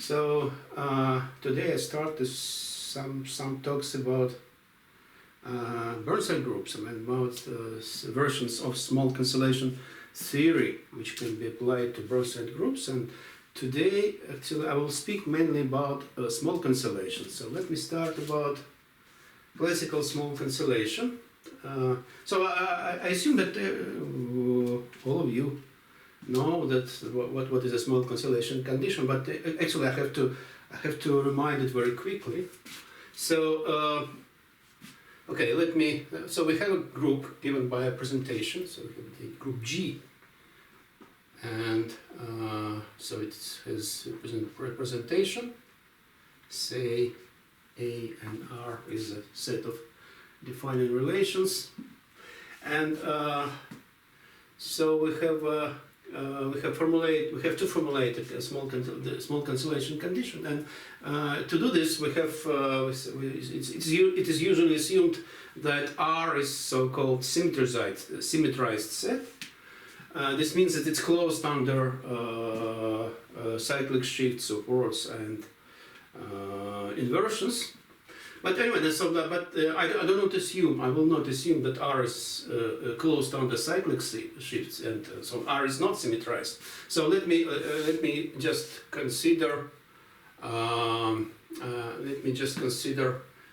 Today I start some talks about Burnside groups, about versions of small cancellation theory which can be applied to Burnside groups. And today, actually, I will speak mainly about small cancellation. So let me start about classical small cancellation. I assume that all of you know that what is a small cancellation condition, but actually I have to remind it very quickly. Okay, so we have a group given by a presentation, so we have the group G, and so it has representation. Say A and R is a set of defining relations, and so we have to formulate a small cancellation condition, and to do this we have it is usually assumed that R is so-called symmetrized set. This means that it's closed under cyclic shifts of words and inversions. But anyway, I will not assume that R is closed under cyclic shifts, and so R is not symmetrized. So let me just consider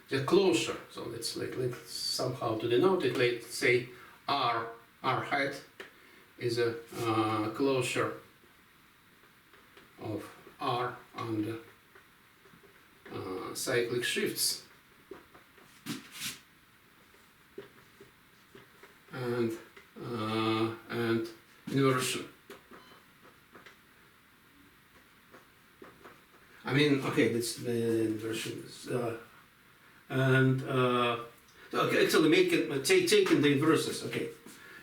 the closure. So let's somehow to denote it. Let's say R hat is a closure of R under cyclic shifts. And inversion. That's the inversion. Actually, taking the inverses. Okay,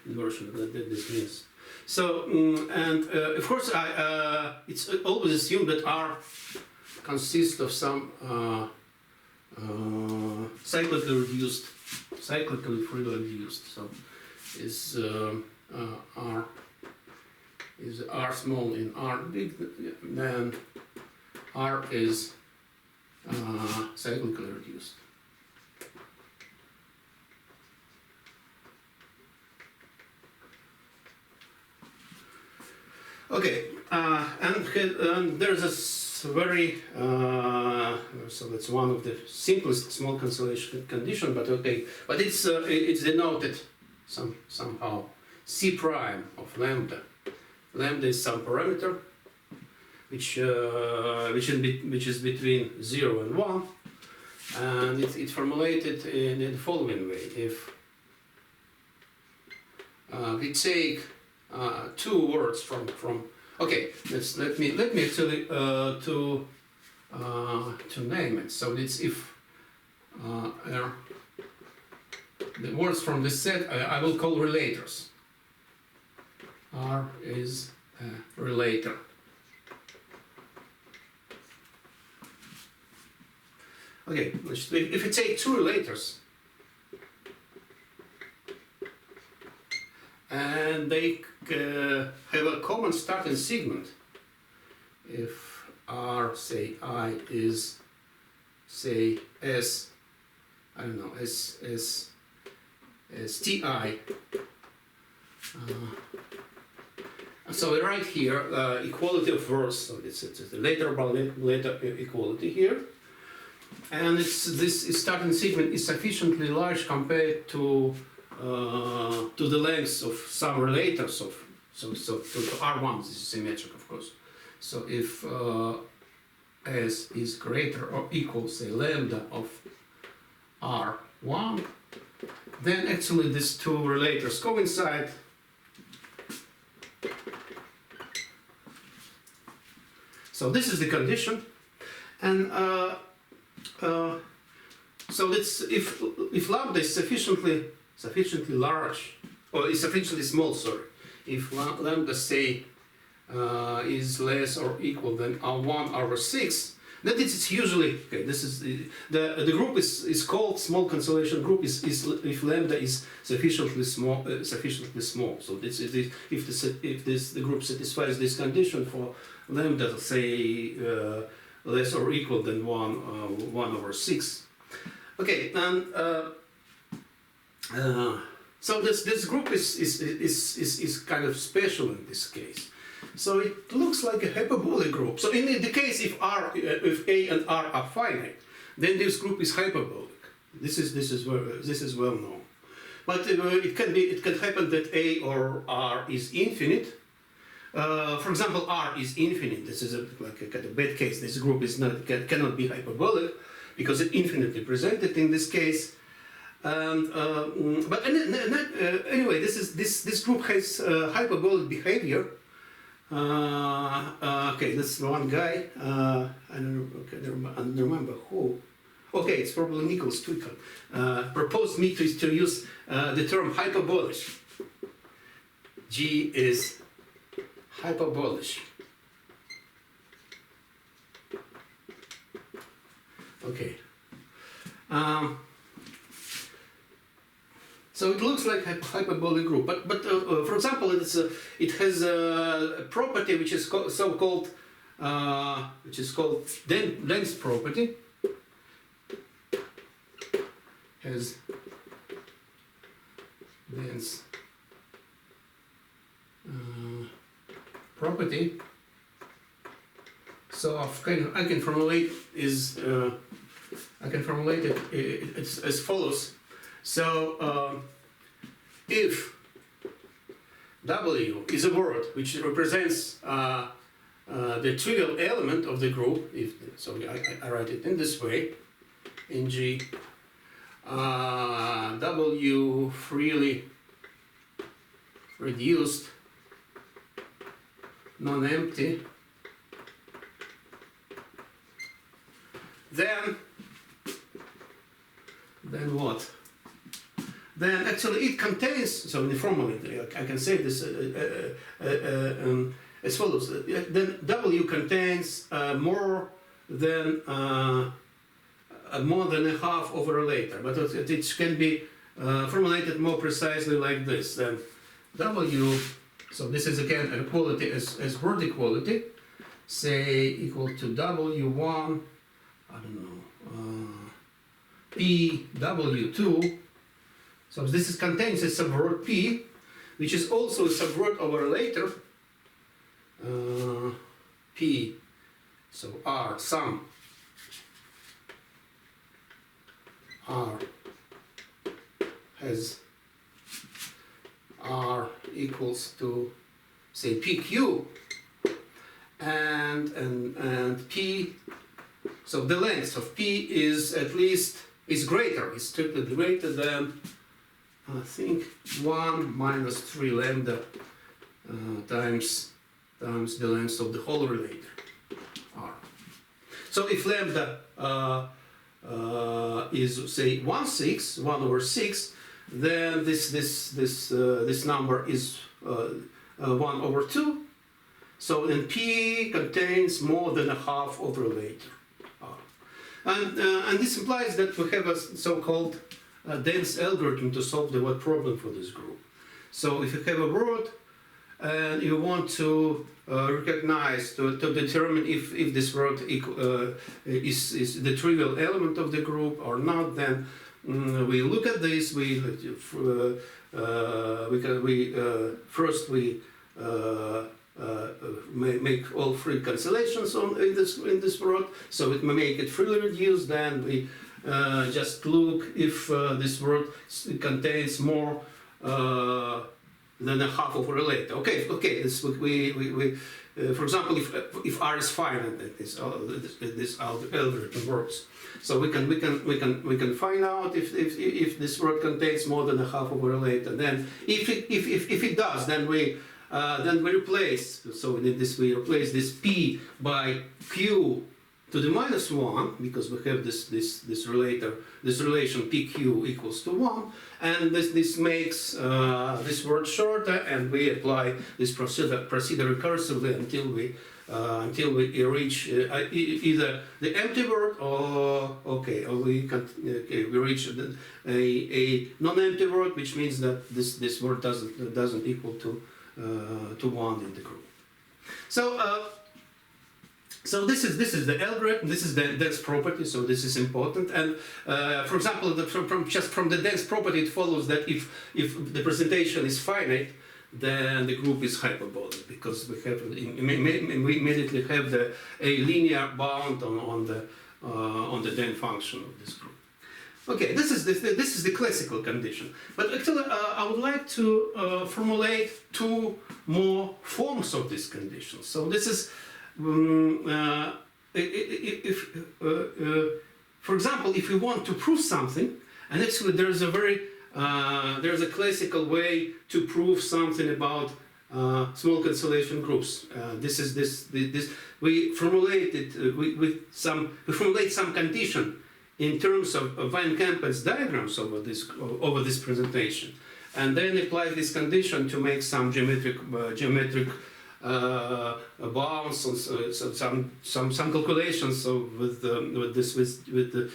inversion. That this means. So, of course, it's always assumed that R consists of some cyclically freely reduced. So is R small in R big, then R is cyclically reduced. Okay, and there's a very so that's one of the simplest small cancellation condition, but it's denoted somehow C prime of lambda. Lambda is some parameter which is between 0 and 1, and it's formulated in the following way. If we take two words from okay, let me actually to name it. So it's if the words from this set I will call relators. R is a relator. Okay, if you take two relators and they have a common starting segment, if R, say I, is say S, I don't know, S Ti. So we write here equality of words. So it's a later equality here, and this starting segment is sufficiently large compared to the lengths of some relators of to R1. This is symmetric, of course. So if S is greater or equal, say lambda of R1, then actually these two relators coincide. So this is the condition, and so if lambda is sufficiently large, or is sufficiently small, sorry, if lambda say is less or equal than R1 over 6, then it's usually okay. This is the group is called small cancellation group is if lambda is sufficiently small. So this is if the group satisfies this condition for lambda, say less or equal than 1 over 6. Okay, and so this group is kind of special in this case. So it looks like a hyperbolic group. So in the case if A and R are finite, then this group is hyperbolic. This is well known. But it can happen that A or R is infinite. For example, R is infinite. This is like a kind of bad case. This group cannot be hyperbolic because it's infinitely presented in this case. But anyway, this group has hyperbolic behavior. Okay, that's one guy. I don't remember who. Okay, it's probably Nicholas Twitter. Proposed me to use the term hyperbolic. G is hyperbolic. Okay. So it looks like a hyperbolic group, but for example, it has a property which is so-called dense property. Has dense property. So I can formulate it as follows. So if W is a word which represents the trivial element of the group, so I write it in this way, in G, W freely reduced, non-empty, then what? Then actually it contains, so in the formula I can say this as follows. Then W contains more than a half over a later, but it can be formulated more precisely like this. Then W, so this is again an equality as word equality, say equal to W1, I don't know, P W2. So this contains a subword P, which is also a subword over a later P. So R sum R has R equals to say PQ and P. So the length of P is greater, is strictly greater than I think 1 minus 3 lambda times the length of the whole relator R. So if lambda is say 1 over 6, then this number is 1 over 2. So then P contains more than a half over a later R. And this implies that we have a so-called dense algorithm to solve the word problem for this group. So if you have a word and you want to recognize, to determine if this word is the trivial element of the group or not, then we look at this. First make all free cancellations in this word, so it may make it freely reduced. Then we just look if this word contains more than a half of a relator. Okay. For example, if R is finite, this algorithm works. So we can find out if this word contains more than a half of a relator. Then if it does, then we replace. So in this we replace this P by Q to the minus 1, because we have this relation PQ equals to 1, and this makes this word shorter, and we apply this procedure recursively until we reach either the empty word or we reach a non-empty word, which means that this word doesn't equal to 1 in the group. So So this is the algorithm. This is the dense property. So this is important. And for example, from the dense property, it follows that if the presentation is finite, then the group is hyperbolic, because we immediately have a linear bound on the dense function of this group. Okay, this is the classical condition. But actually, I would like to formulate two more forms of this condition. So this is, for example, if we want to prove something, and actually there's a classical way to prove something about small cancellation groups. We formulate some condition in terms of Van Kempen's diagrams over this presentation, and then apply this condition to make some geometric bounds, some calculations with the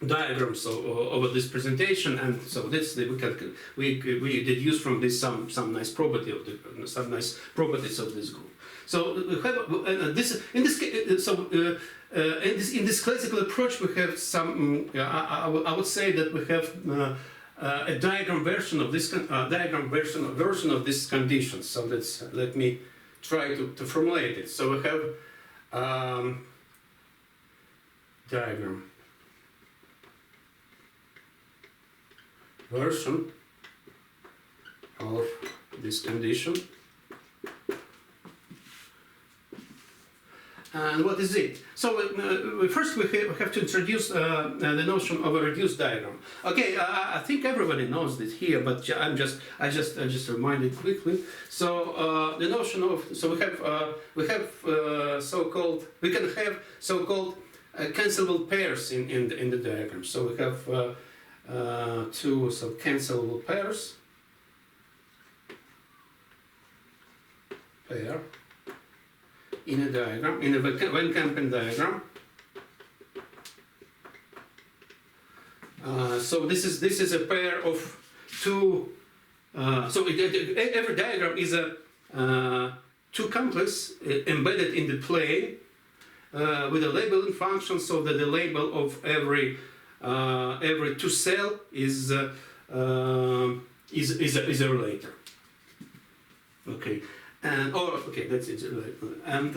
diagrams over this presentation, and so we deduce from this some nice properties of this group. So we have in this classical approach we have some. I would say that we have a diagram version of this version of this condition. So let me try to formulate it. So we have diagram version of this condition. And what is it? So first we have to introduce the notion of a reduced diagram. Okay, I think everybody knows this here, but I just remind it quickly. So the notion of we can have so-called cancelable pairs in the diagram. So we have two cancelable pairs. Pair. In a diagram, in a Van Kempen diagram. So this is a pair of two. Every diagram is a two complex embedded in the plane with a labeling function, so that the label of every two cell is a relator. Okay. That's it. And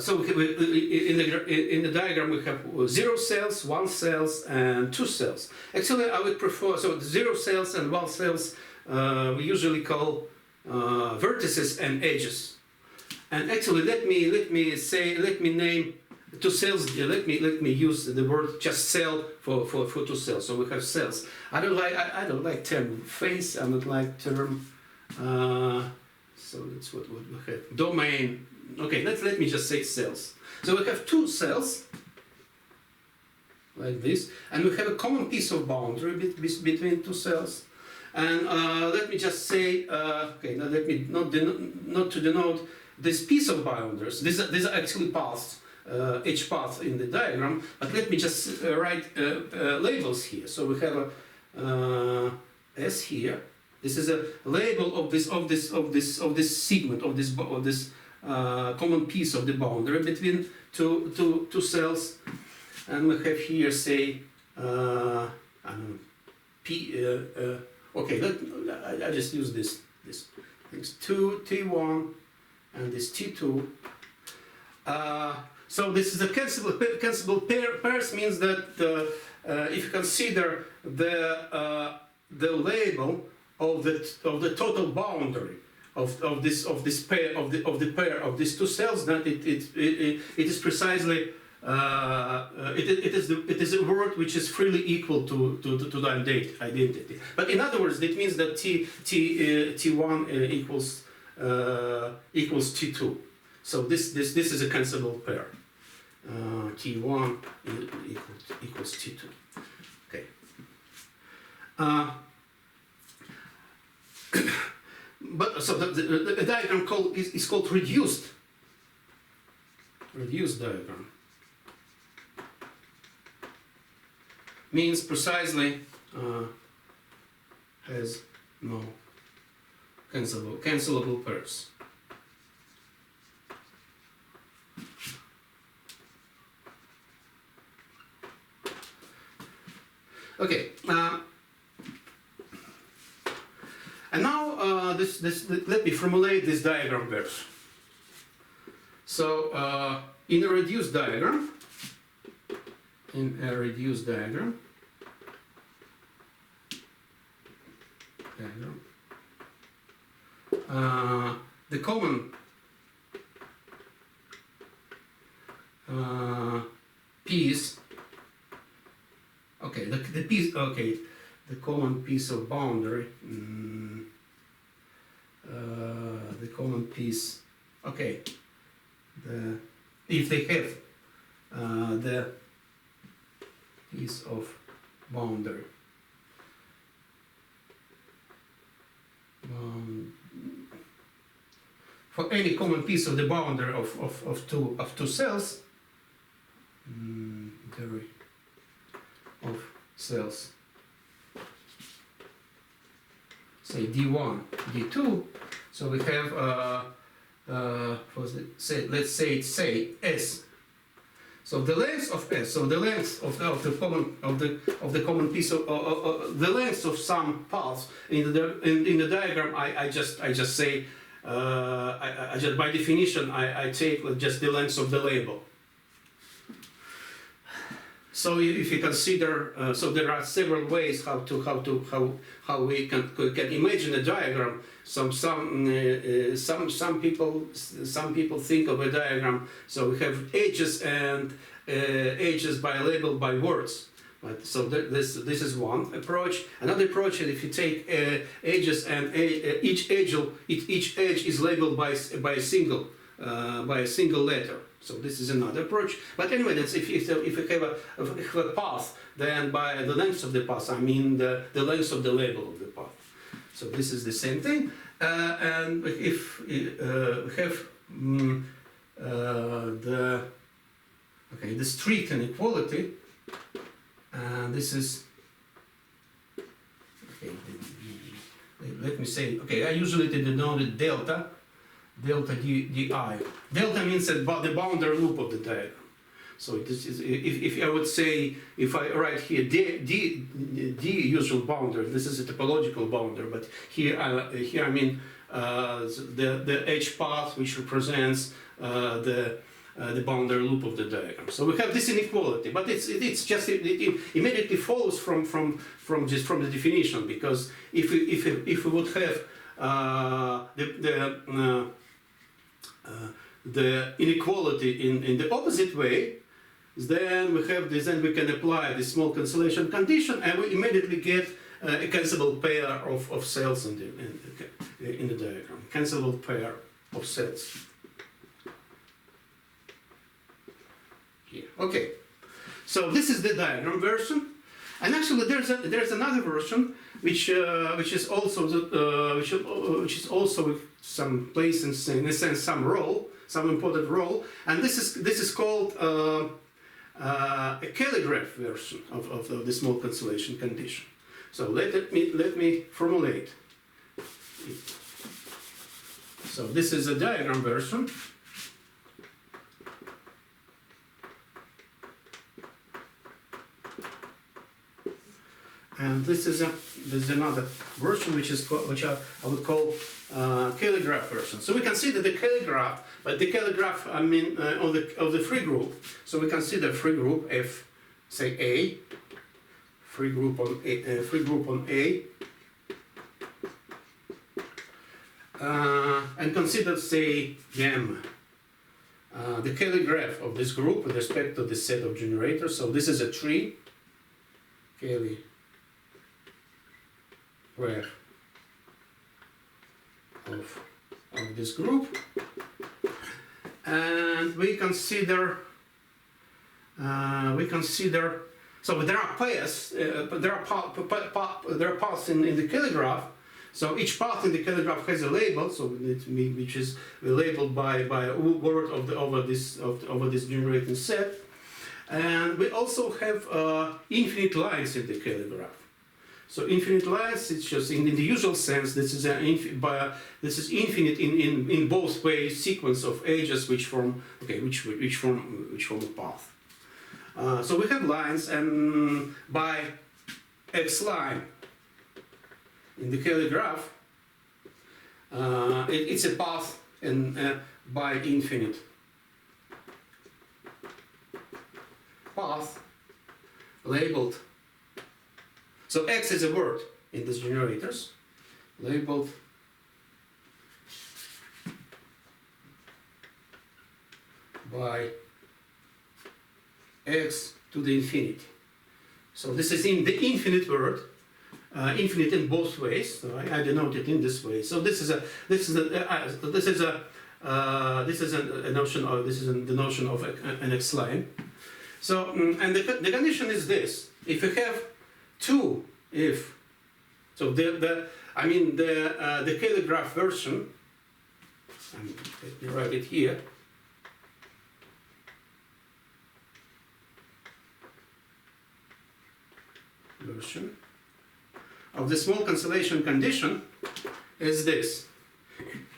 so in the diagram we have 0 cells, 1 cells, and 2 cells. Actually, I would prefer 0 cells and 1 cells. We usually call vertices and edges. And actually, let me name 2 cells. Let me use the word just cell for 2 cells. So we have cells. I don't like term face. I don't like term. So that's what we have. Domain. Okay, let me just say cells. So we have 2 cells, like this, and we have a common piece of boundary between 2 cells. And let me just say, now let me not to denote this piece of boundaries. These are actually paths, each path in the diagram. But let me just write labels here. So we have a S here. This is a label of this segment of this common piece of the boundary between two cells, and we have here say I don't know, P. Okay, I just use this things T1 and this T2. So this is a cancelable pairs means that if you consider the label of the total boundary of this pair of the pair of these 2 cells, that it is precisely it is a word which is freely equal to the identity. But in other words, it means that T1 equals T2. So this is a cancelable pair. T1 equals T2. Okay. But so the diagram is called reduced diagram. Means precisely has no cancelable pairs. Okay. And now let me formulate this diagram first. So in a reduced diagram, the common piece, okay, the piece, okay, the common piece of boundary, the common piece, okay, if they have the piece of boundary, for any common piece of the boundary of two cells, of cells, say D1, D2. So we have let's say S. So the length of S. So the length of the common piece of the length of some paths in the diagram. I just say I just by definition I take just the length of the label. So if you consider, so there are several ways how we can imagine a diagram. Some people think of a diagram. So we have edges and edges labeled by words. Right? So this is one approach. Another approach is if you take edges and each edge is labeled by a single letter. So this is another approach. But anyway, that's if you have a path, then by the length of the path, I mean the length of the label of the path. So this is the same thing. And if we have the strict inequality, and this is okay. Let me say, okay, I usually denote it delta di. Delta means that the boundary loop of the diagram. So this is, if I would say, if I write here d usual boundary, this is a topological boundary, but here I mean the edge path which represents the boundary loop of the diagram. So we have this inequality, but it immediately follows from the definition, because if we would have the inequality in the opposite way, then we have this, and we can apply the small cancellation condition, and we immediately get a cancelable pair of cells in the diagram. Cancelable pair of cells. Here. Okay. So this is the diagram version, and actually there's another version which is also with some place in a sense some important role, and this is called a calligraph version of the small cancellation condition. So let me formulate it. So this is a diagram version. And this is another version which I would call calligraph version. So we consider the calligraph, but the calligraph I mean of the free group. So we consider free group F, say A, free group on A, and consider say gamma. The calligraph of this group with respect to the set of generators. So this is a tree. Calligraph of this group, and we consider so there are pairs, there are paths in the calligraph. So each path in the calligraph has a label, so which is labeled by a word over this generating set, and we also have infinite lines in the calligraph. So infinite lines, it's just in the usual sense. This is infinite in both ways, sequence of edges which form a path. So we have lines, and by X line in the Cayley graph, it's a path by infinite path labeled. So X is a word in these generators, labeled by X to the infinity. So this is in the infinite word, infinite in both ways. So I denote it in this way. So this is a notion of the notion of an X line. So and the condition is this: if you have two, so the Cayley graph version, let me write it here. Version of the small cancellation condition is this: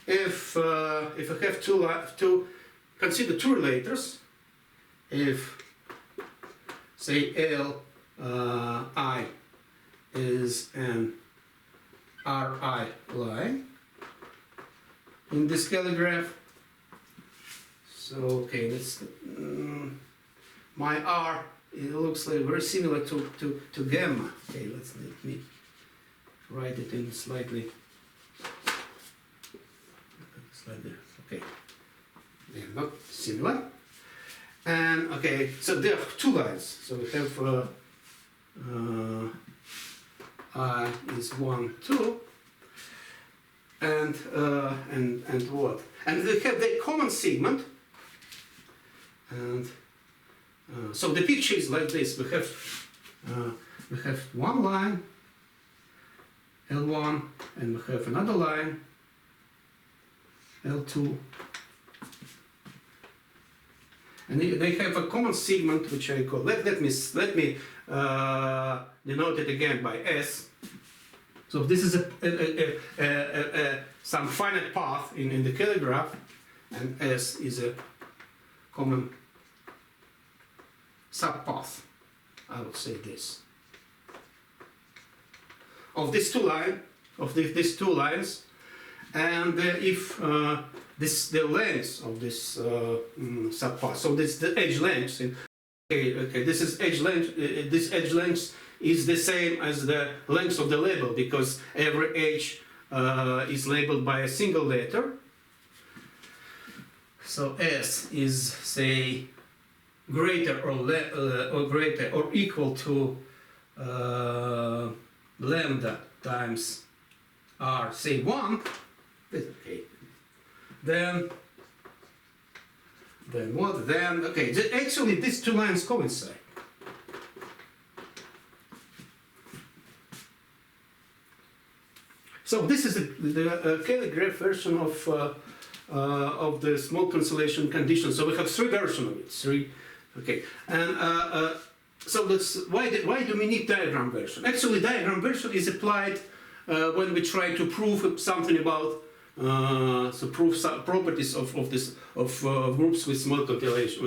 if I have consider two relators, if say L I is an RI line in this Cayley graph. So okay, let's my R. It looks like very similar to gamma. Okay, let me write it in slightly. Okay, they're not similar. And okay, so there are two lines. So we have I is 1, 2, and what? And they have the common segment. And so the picture is like this: we have one line, L1, and we have another line, L2, and they have a common segment which I call. Let me denote it again by S. So this is some finite path in the Cayley graph, and S is a common subpath, I would say this, of these two lines, and if the length of this subpath, so this the edge length. Okay, this is edge length. This edge length is the same as the length of the label because every edge is labeled by a single letter. So S is say greater or equal to lambda times R, say 1. Okay. Then what? Then okay. Actually, these two lines coincide. So this is the Cayley graph version of the small cancellation condition. So we have three versions of it. Okay, and so why do we need diagram version? Actually, diagram version is applied when we try to prove something about prove some properties of groups with small cancellation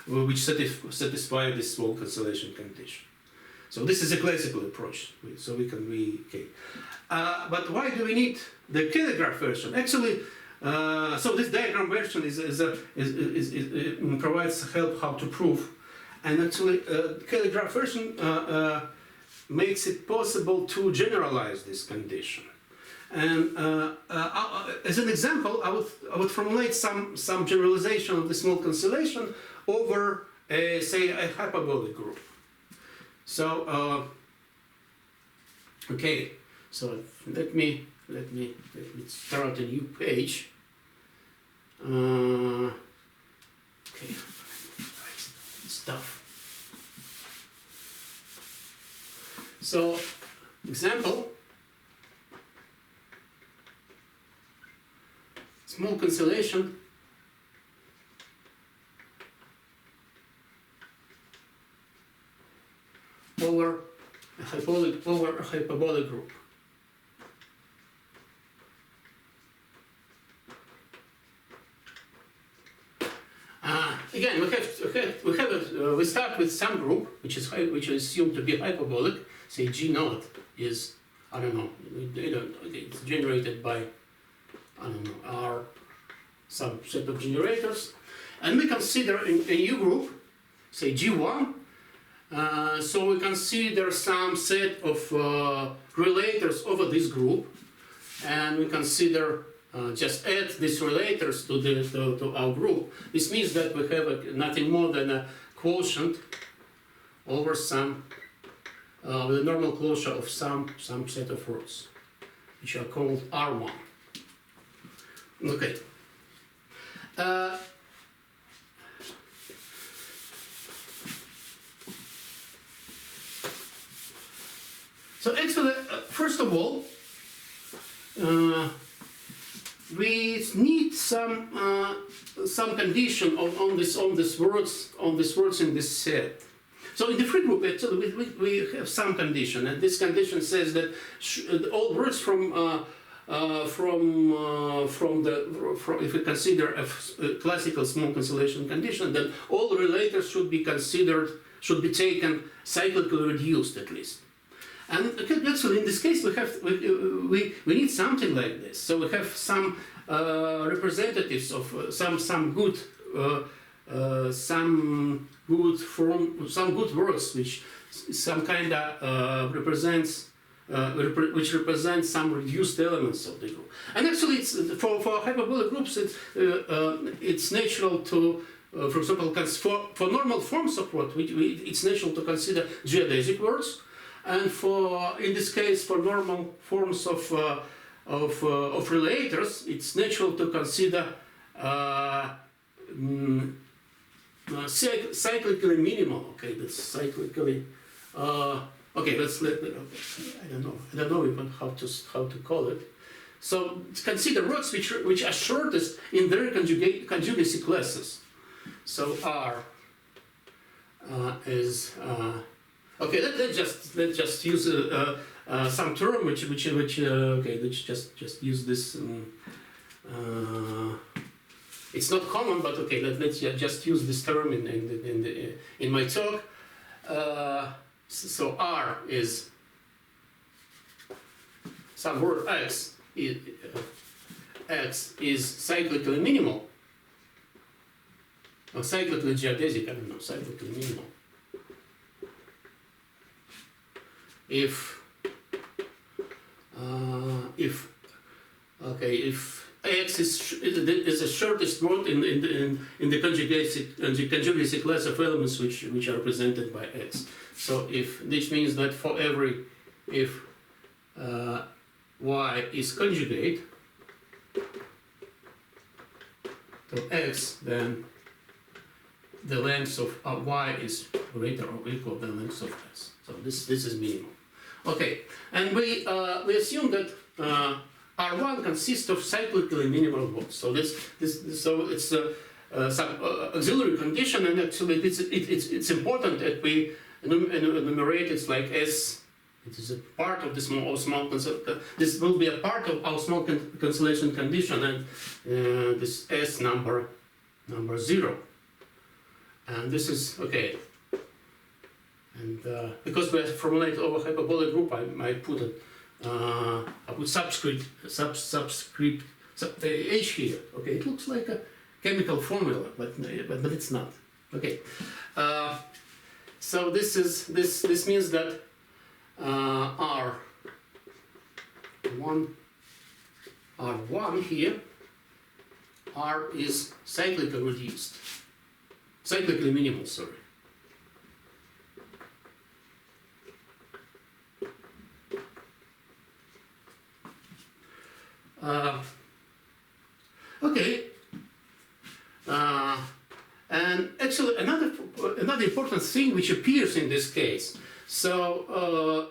which satisfy this small cancellation condition. So this is a classical approach. So we can okay. But why do we need the Cayley graph version? Actually. So this diagram version provides help how to prove, and actually Cayley graph version makes it possible to generalize this condition. And as an example, I would formulate some generalization of the small cancellation over say a hyperbolic group. So okay, so let me start a new page. Okay, stuff. So, example, small cancellation over a hyperbolic group. Again, we start with some group which is assumed to be hyperbolic. say G naught is, I don't know, it's generated by, I don't know, R, some set of generators, and we consider a new group, say G1. So we consider some set of relators over this group, and we consider just add these relators to our group. This means that we have nothing more than a quotient over some the normal closure of some set of roots, which are called R1. Okay. So actually, first of all, we need some condition on these words in this set. So in the free group, actually, we have some condition, and this condition says that all words if we consider a classical small cancellation condition, then all relators should be taken cyclically reduced at least. And actually, in this case, we need something like this. So we have some representatives of some good words which some kind of represents some reduced elements of the group. And actually, it's for hyperbolic groups, it's natural to, for example, for normal forms of word, it's natural to consider geodesic words. And in this case, for normal forms of relators, it's natural to consider cyclically minimal. Okay, that's cyclically. Okay, I don't know even how to call it. So consider words which are shortest in their conjugacy classes. So R is. Okay, let's just use some term which okay, let's just use this. It's not common, but okay, let's just use this term in my talk. So R is some word X is cyclically minimal, or cyclically geodesic. I don't know, cyclically minimal. If X is the shortest word in the conjugacy class of elements which are represented by X. So this means that for if Y is conjugate to X, then the length of Y is greater or equal to the length of X. So this is minimum. Okay, and we assume that R1 consists of cyclically minimal words. So so it's some auxiliary condition, and actually it's important that we enumerate it like S. It is a part of the small cancellation. This will be a part of our small cancellation condition, and this S number 0. And this is okay. And because we have formulated over hyperbolic group, I put it. I put subscript H here. Okay, it looks like a chemical formula, but it's not. Okay. So this means that R1 here, R is cyclically reduced, cyclically minimal. Sorry. Okay, and actually another important thing which appears in this case. So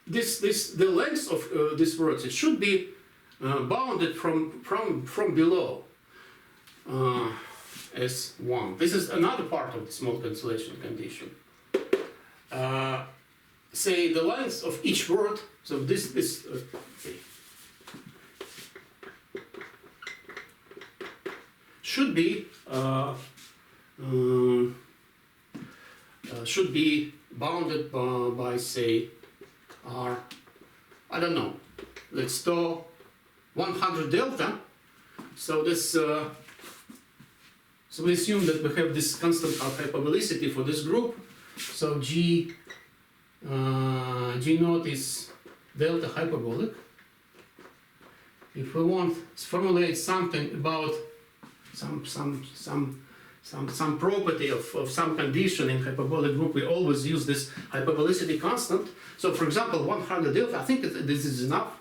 the length of these words, it should be bounded from below S1. This is another part of the small cancellation condition. Say the length of each word. So this okay. Should be bounded by say R, I don't know, let's store 100 delta. So this so we assume that we have this constant hyperbolicity for this group. So G naught is delta hyperbolic. If we want to formulate something about some property of some condition in hyperbolic group, we always use this hyperbolicity constant. So for example, 100 delta, I think this is enough.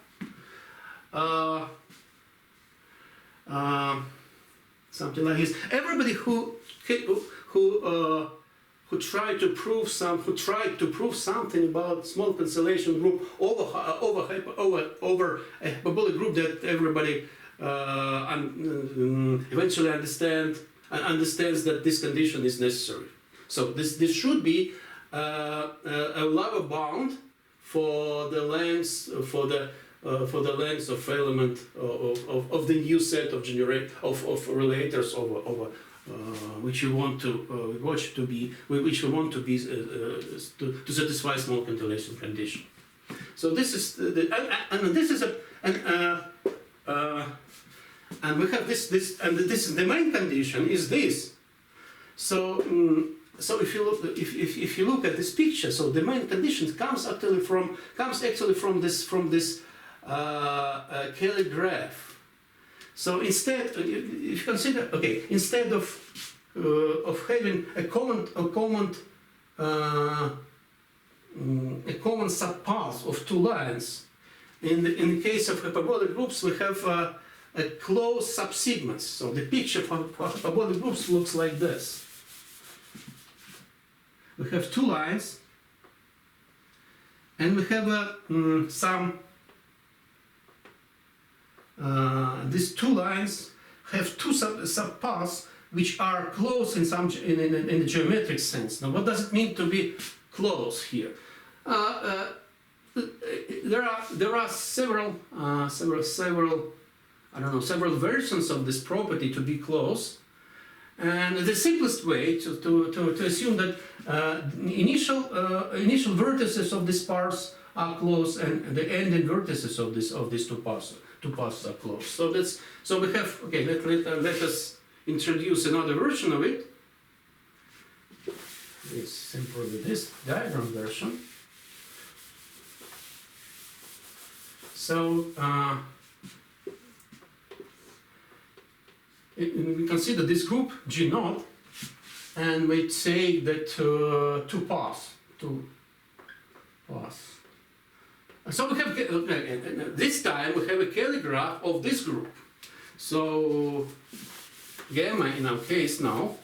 Something like this. Everybody who tried to prove something about small cancellation group over a hyperbolic group that everybody eventually understands that this condition is necessary. So this should be a lower bound for the length length of element of the new set of relators over which we want to satisfy small cancellation condition. So this is and we have this is the main condition is this. So if you look at this picture, so the main condition comes actually from this Kelly graph. So instead, if you consider, okay, instead of having a common subpath of two lines, in the case of hyperbolic groups, we have a closed subsegments. So the picture for hyperbolic groups looks like this. We have two lines, and we have these two lines have two subpaths which are close in the geometric sense. Now, what does it mean to be close here? There are several versions of this property to be close, and the simplest way to assume that initial vertices of these paths are close, and the ending vertices of these two paths are close. So we have, okay, let us introduce another version of it. It's simply this diagram version. So we consider this group G naught, and we say that two paths. So we have, this time we have a Kelly graph of this group. So gamma in our case now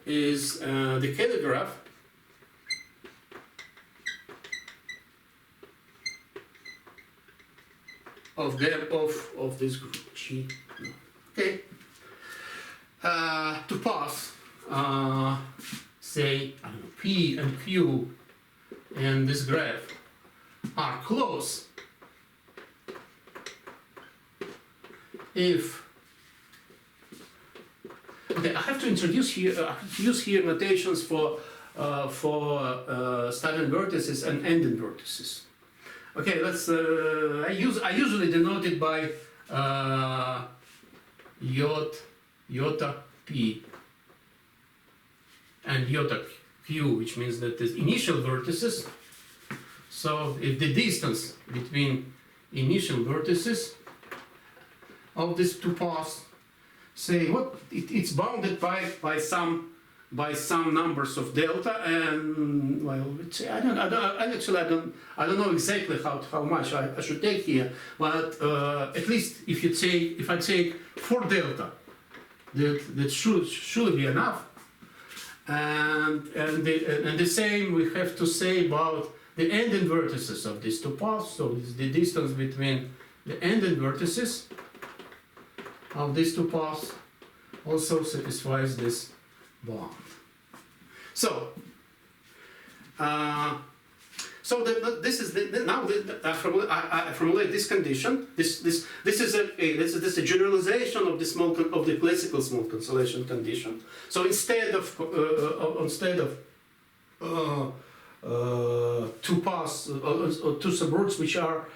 is the Kelly graph of this group G. Okay. To pass, say I don't know, P and Q and this graph are close if, okay, I have to introduce here, use here notations for starting vertices and ending vertices. Okay, let's. I usually denote it by iota P and iota Q, which means that the initial vertices. So if the distance between initial vertices of these two paths, say it's bounded by some numbers of delta, and well, I don't know exactly how much I should take here, but at least if I take 4 delta, that should be enough, and the same we have to say about the ending vertices of these two paths. So the distance between the ending vertices of these two paths also satisfies this bound. So, this is I formulate this condition. This is a generalization of the classical small cancellation condition. So instead of two paths or two subroutes which are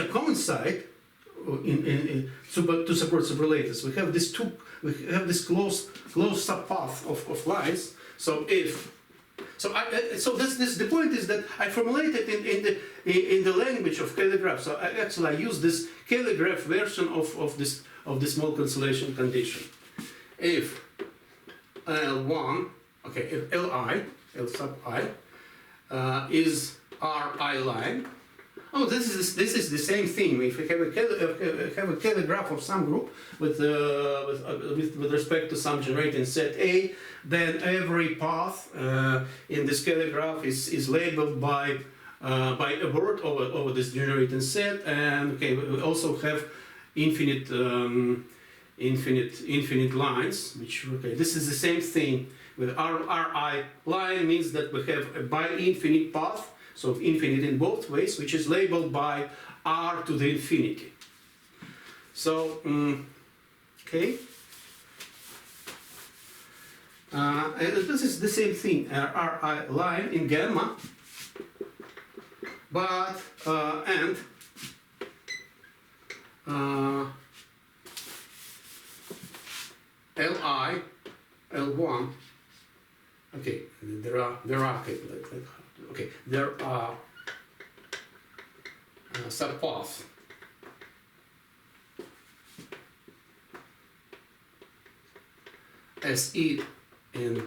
coincide in two separate subrelators. We have this closed subpath of lines. So the point is that I formulated in the language of K-graph. So I use this K-graph version of this small cancellation condition. If L1, okay, if L sub I is Ri line. Oh, this is the same thing. If we have a K-graph of some group with respect to some generating set A, then every path in this K-graph is labeled by a word over this generating set, and okay, we also have infinite lines. Which okay, this is the same thing with Ri line means that we have a bi-infinite path. So infinite in both ways, which is labeled by R to the infinity. So, okay. And this is the same thing, Ri line in gamma, but, and, Li, L1, okay, there are okay, there are subpaths SE and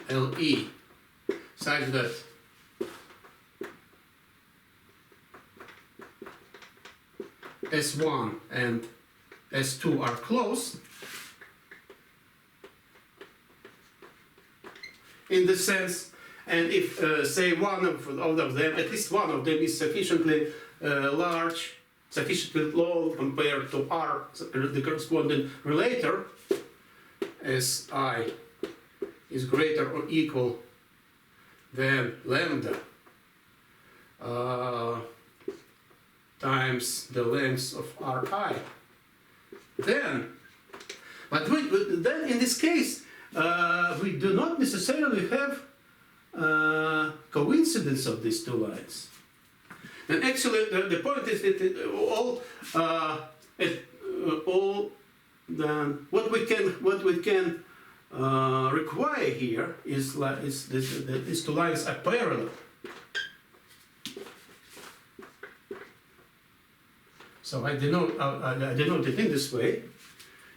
LE such that S1 and S2 are close in the sense. And if, say, one of them, at least one of them is sufficiently large, sufficiently low compared to R, the corresponding relator, as I is greater or equal than lambda times the length of Ri, then, then in this case, we do not necessarily have coincidence of these two lines. And actually, the point is that what we can require here is that these two lines are parallel. So I denote it in this way.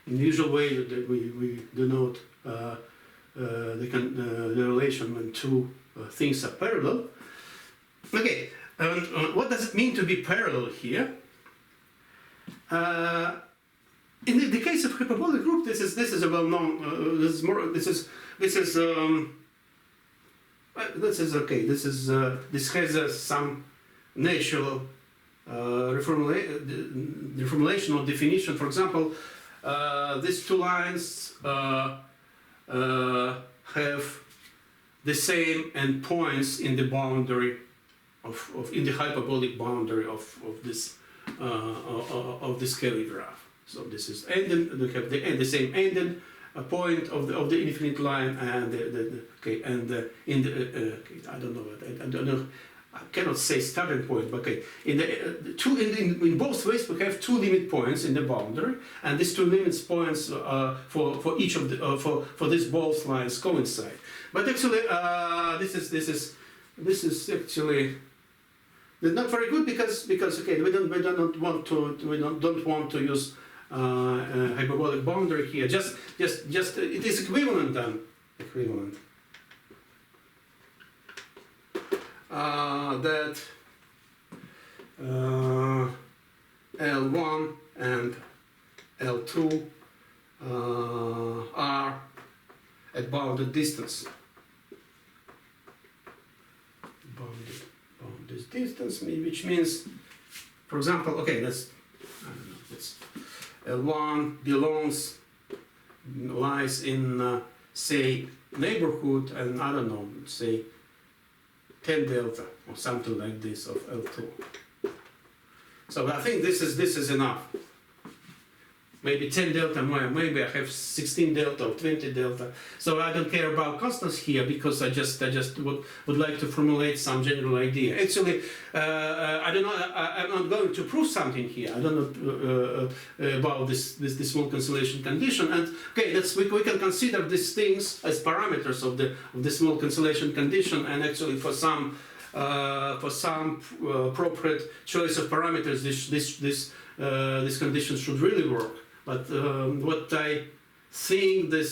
In the usual way that we denote the relation when two things are parallel. Okay, what does it mean to be parallel here? In the case of hyperbolic group, this is a well-known. This has some natural reformulation or definition. For example, these two lines have the same endpoints in the boundary in the hyperbolic boundary of this Kelly graph. So this is ending. They have the same ending point of the infinite line, and I don't know. I cannot say starting point, but okay. In both ways, we have two limit points in the boundary, and these two limit points for each of the for these both lines coincide. But actually, this is actually not very good because okay, we don't want to use hyperbolic boundary here. Just it is equivalent then. That L1 and L2 are at bounded distance. Bounded distance, which means, for example, okay, let's L1 lies in say neighborhood, and I don't know, say 10 delta or something like this of L2. So I think this is enough. maybe 10 delta, maybe I have 16 delta or 20 delta. So I don't care about constants here because I just would like to formulate some general idea. Actually, I don't know. I'm not going to prove something here. I don't know about this small cancellation condition. And okay, we can consider these things as parameters of the small cancellation condition. And actually, for some appropriate choice of parameters, this condition should really work. But what I think this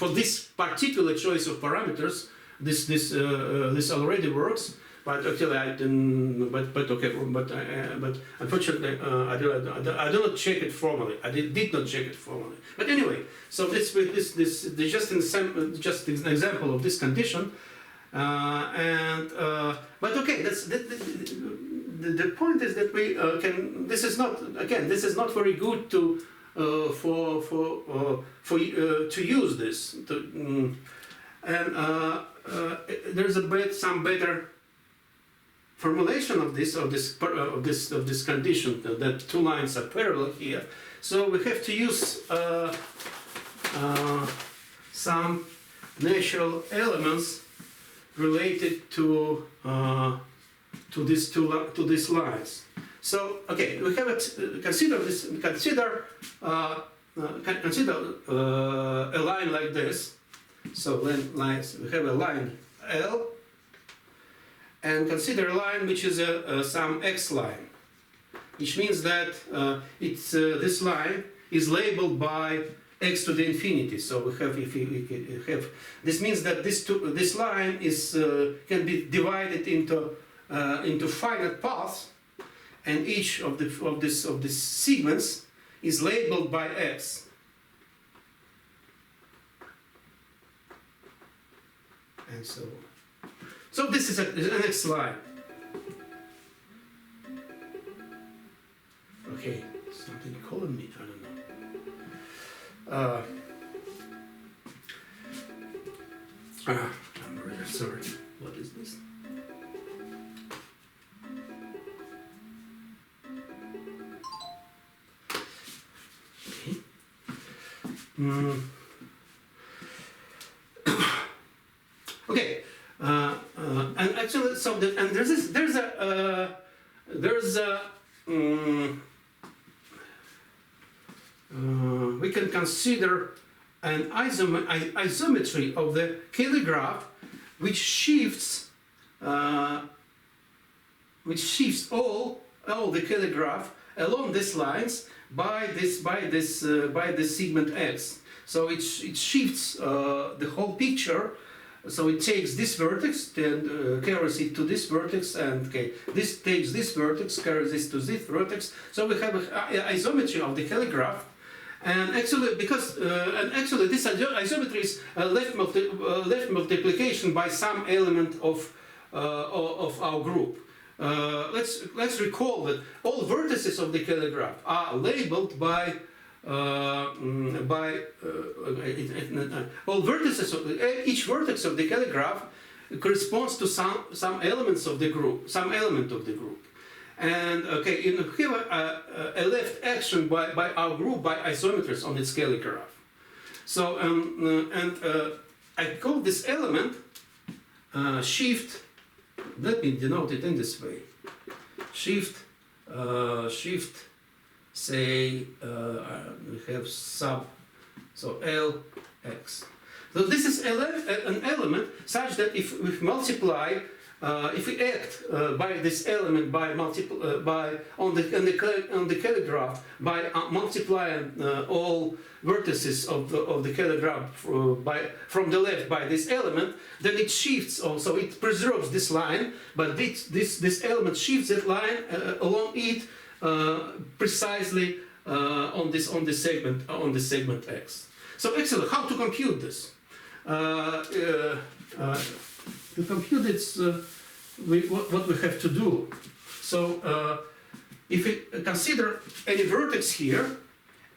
for this particular choice of parameters, this already works. But actually, I didn't. But unfortunately, I do not check it formally. I did not check it formally. But anyway, so this just an example of this condition. But okay, the point is that we can. This is not very good to use this. There's some better formulation of this condition that two lines are parallel here. So we have to use some natural elements related to these lines. So okay, we have consider a line like this. So lines, we have a line L, and consider a line which is some x line, which means that this line is labeled by x to the infinity. So we have, this means that this line can be divided into finite paths, and each of these segments is labeled by x. And so this is an x line. Okay, something calling me, I don't know. I'm really sorry. What is this? Okay. Okay. And actually, so we can consider an isometry of the Cayley graph, which shifts all the Cayley graph along these lines by this segment x. So it shifts the whole picture. So it takes this vertex and carries it to this vertex, and okay, this takes this vertex, carries this to this vertex. So we have an isometry of the Cayley graph, and actually this isometry is left multiplication by some element of our group. Let's recall that all vertices of the Cayley graph are labeled by all vertices of each vertex of the Cayley graph corresponds to some elements of the group, some element of the group. And okay, we have a left action by our group by isometers on its Cayley graph. So I call this element shift. Let me denote it in this way. Shift. Say we have sub, so Lx. So this is an element such that if we multiply, if we act by this element by on the Cayley graph by multiplying all vertices of the Cayley graph from the left by this element, then it shifts also. It preserves this line, but this element shifts that line along it. Precisely on this segment x. So excellent. How to compute this? To compute it's what we have to do. So if we consider any vertex here,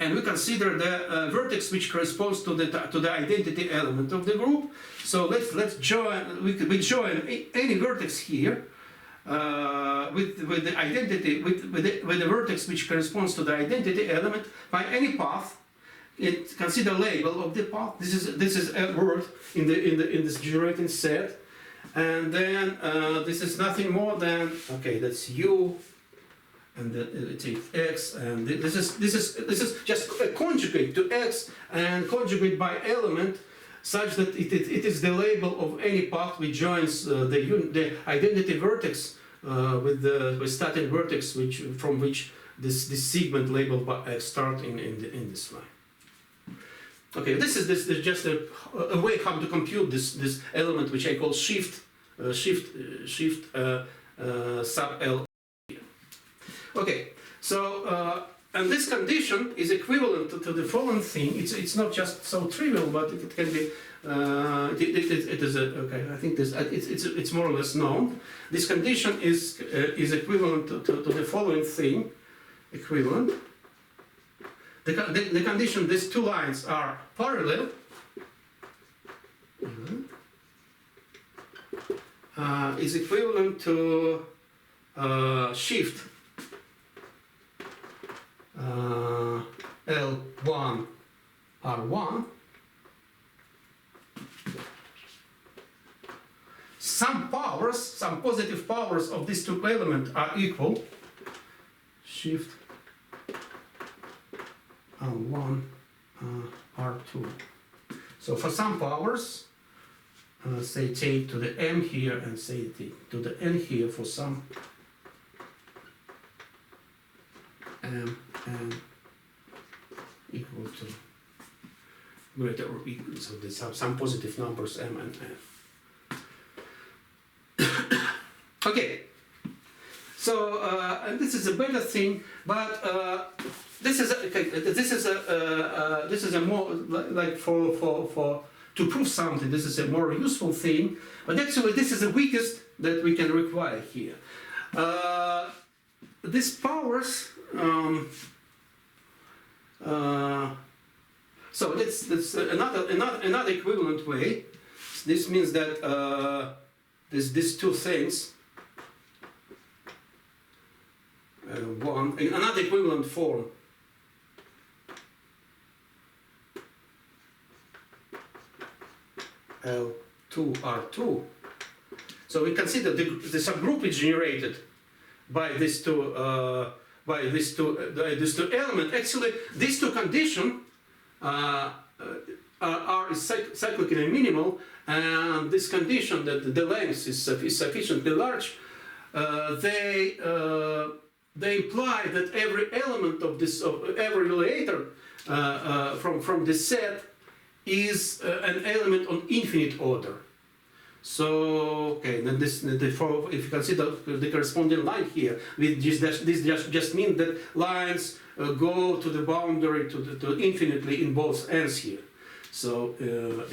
and we consider the vertex which corresponds to the identity element of the group. So let's join. We join any vertex here. with the identity with the vertex which corresponds to the identity element by any path. It consider label of the path. This is a word in this generating set, and then this is nothing more than, okay, that's u, and it takes x, and this is just a conjugate to x and conjugate by element, such that it is the label of any path which joins the identity vertex with the starting vertex from which this segment labeled by x start in this line. Okay, this is just a way how to compute this element which I call shift sub L. Okay, so and this condition is equivalent to the following thing. It's not just so trivial, but it can be. It is okay. I think this it's more or less known. This condition is equivalent to the following thing. Equivalent. The condition, these two lines are parallel. Is equivalent to shift L1 R1. Some powers, some positive powers of these two elements are equal. Shift L1 R2. So for some powers, say take to the m here and say take to the n here for some m equal to greater or equal, so there's some positive numbers m and n. Okay, so and this is a better thing, but this is a more like for to prove something. This is a more useful thing, but actually this is the weakest that we can require here. These powers. So that's another equivalent way. This means that these two things. Another equivalent form. L2 R2. So we consider the subgroup is generated by these two elements. Actually, these two conditions are cyclically minimal, and this condition that the length is sufficiently large, they imply that every element of every relator from this set is an element on infinite order. So okay, then if you consider the corresponding line here, this just means that lines go to the boundary to infinitely in both ends here. So it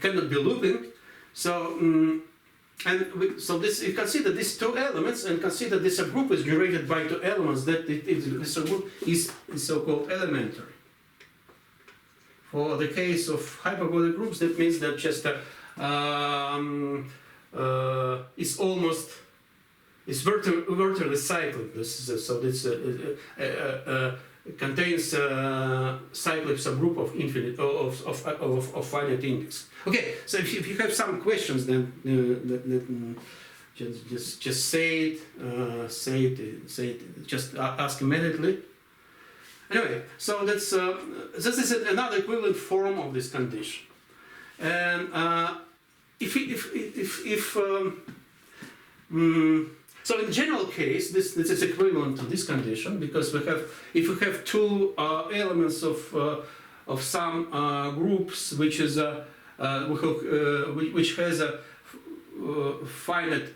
cannot be looping. So so this, you consider these two elements and consider this subgroup is generated by two elements. That this subgroup is so-called elementary. For the case of hyperbolic groups, that means that just it's virtually cyclic. This is so this contains cyclic subgroup of infinite of finite index. Okay, so if you have some questions, then just say it. Just ask immediately. Anyway, so that's this is another equivalent form of this condition, and so in general case, this is equivalent to this condition, because if we have two elements of some groups which has a finite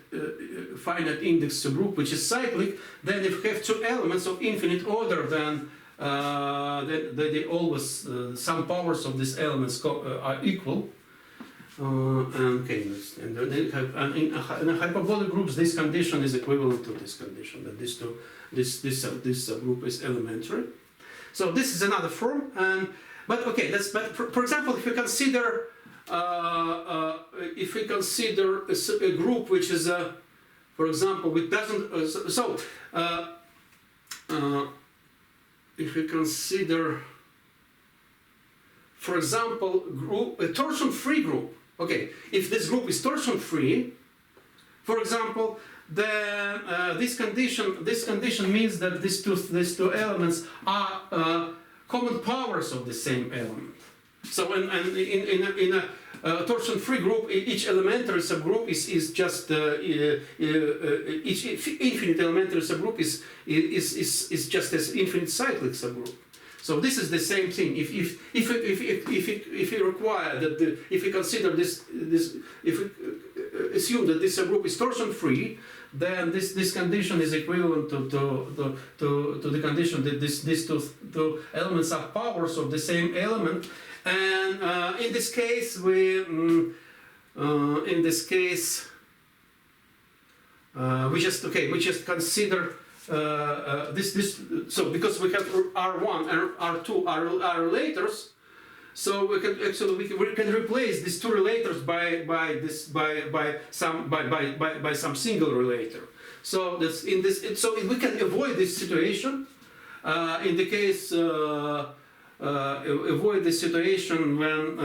index subgroup which is cyclic, then if we have two elements of infinite order, then they always some powers of these elements are equal. Okay, and in hyperbolic groups, this condition is equivalent to this condition, that this subgroup is elementary. So this is another form, but okay, but for example, if you consider if we consider a group which is for example, which doesn't if we consider, for example, a torsion-free group. Okay, if this group is torsion-free, for example, then this condition means that these two elements are common powers of the same element. So, and in a torsion-free group, each elementary subgroup is just each infinite elementary subgroup is just as infinite cyclic subgroup. So this is the same thing. If you require that if we consider this if we assume that this subgroup is torsion-free, then this condition is equivalent to the condition that these two elements are powers of the same element. And in this case, we just consider this. So because we have R1 and R2 are relators, so we can replace these two relators by some single relator. So that's so we can avoid this situation in the case. Avoid the situation when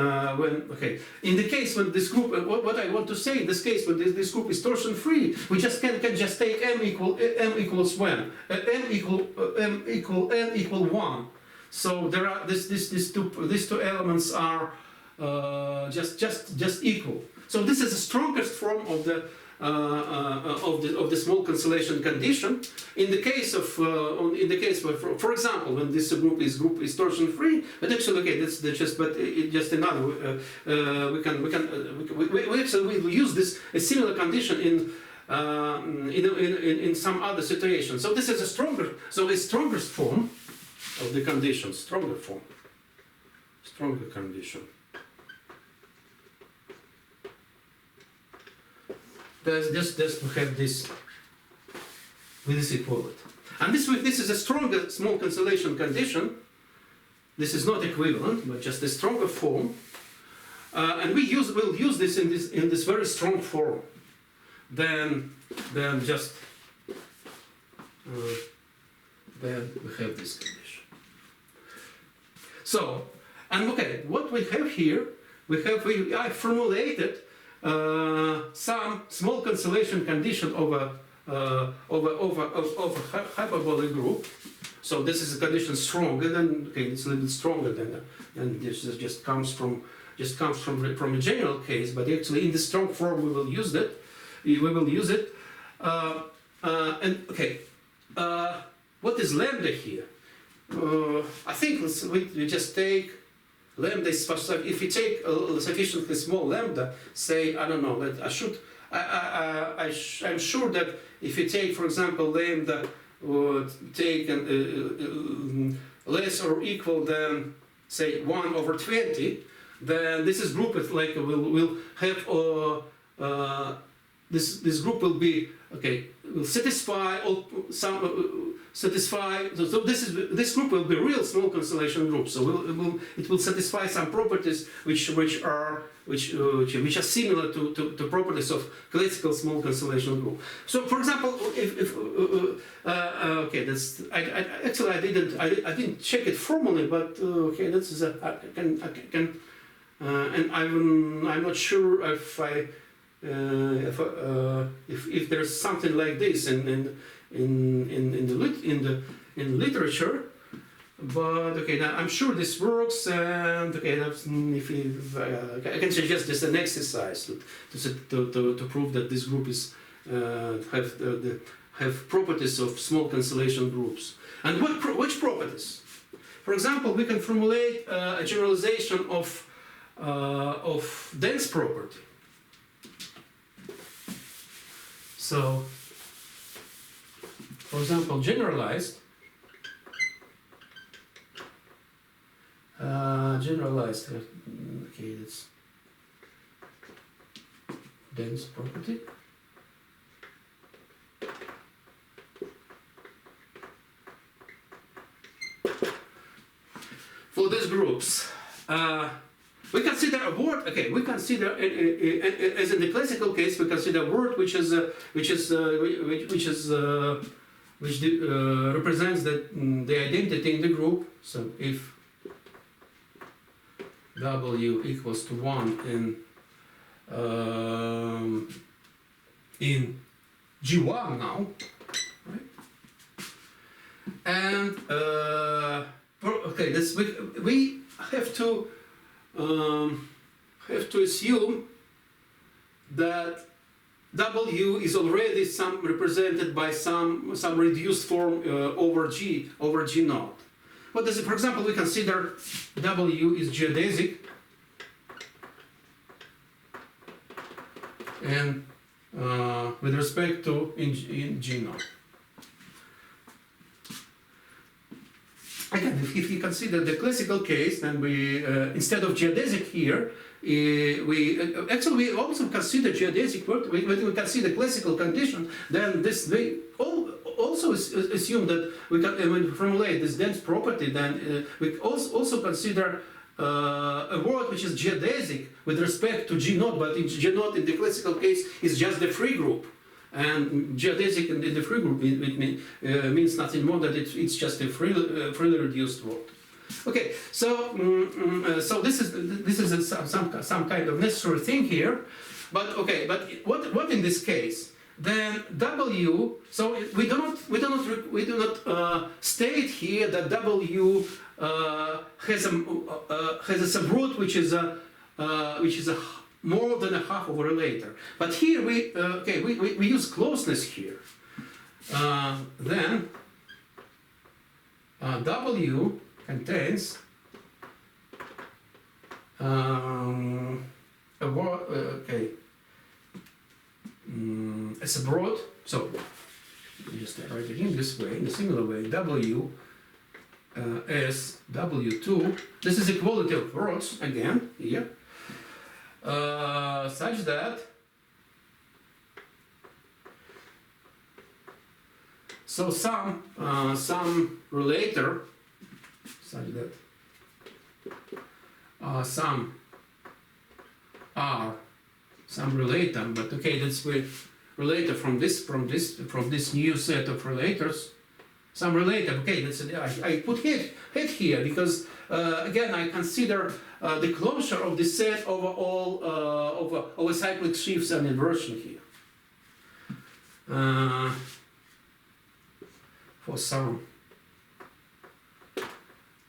in the case when this group, what I want to say in this case when this group is torsion free, we just can just take m equals 1, m equal n equal 1. So there are these two elements are just equal. So this is the strongest form of the small cancellation condition. In the case of for example, when this group is torsion free, but actually that's just another we actually will use this a similar condition in some other situation. So this is a strongest form of the condition, stronger condition. Just to have this with this equivalent. And this is a stronger small cancellation condition. This is not equivalent, but just a stronger form. And we'll use this in this very strong form. Then we have this condition. So, and okay, what we have here, I formulated some small cancellation condition of a hyperbolic group. So this is a condition stronger than it's a little bit stronger than this just comes from a general case. But actually, in the strong form, we will use it. And okay, what is lambda here? I think we just take. Lambda is if you take a sufficiently small lambda, say I don't know that I'm sure that if you take, for example, lambda take less or equal than say 1/20, then this is group will have this group will be will satisfy so this group will be real small cancellation group. So it will satisfy some properties which are similar to properties of classical small cancellation group. So for example, I didn't check it formally, but and I'm not sure if there's something like this in literature, but I'm sure this works, and I can suggest just an exercise to prove that this group is have properties of small cancellation groups. And which properties? For example, we can formulate a generalization of dense property. So, for example, generalized, that's dense property. For these groups, we consider a word. Okay, we consider as in the classical case, we consider a word which represents the identity in the group. So if W equals to 1 in G1 now, right? And okay, this we have to assume that W is already represented by some reduced form over G naught. What is it? For example, we consider W is geodesic, and with respect to in G naught. Again, if you consider the classical case, then we instead of geodesic here, we also consider geodesic work. When we consider classical condition, then we also assume that we can when we formulate this dense property. Then we also consider a word which is geodesic with respect to G naught, but in G naught in the classical case is just the free group. And geodesic in the free group means nothing more than it's just a freely reduced word. Okay, so so this is some kind of necessary thing here, but okay, but what in this case? Then W. So we do not state here that W has a subroot which is a more than a half of a relator. But here we use closeness here. Then W contains a word, it's a broad. So you just write it in this way, in a similar way. W as W2. This is equality of rods again here. Such that some relator such that some relator, but okay, that's with relator from this new set of relators. Some relator, okay, that's I put head here because again I consider the closure of the set over all over cyclic shifts and inversion here. For some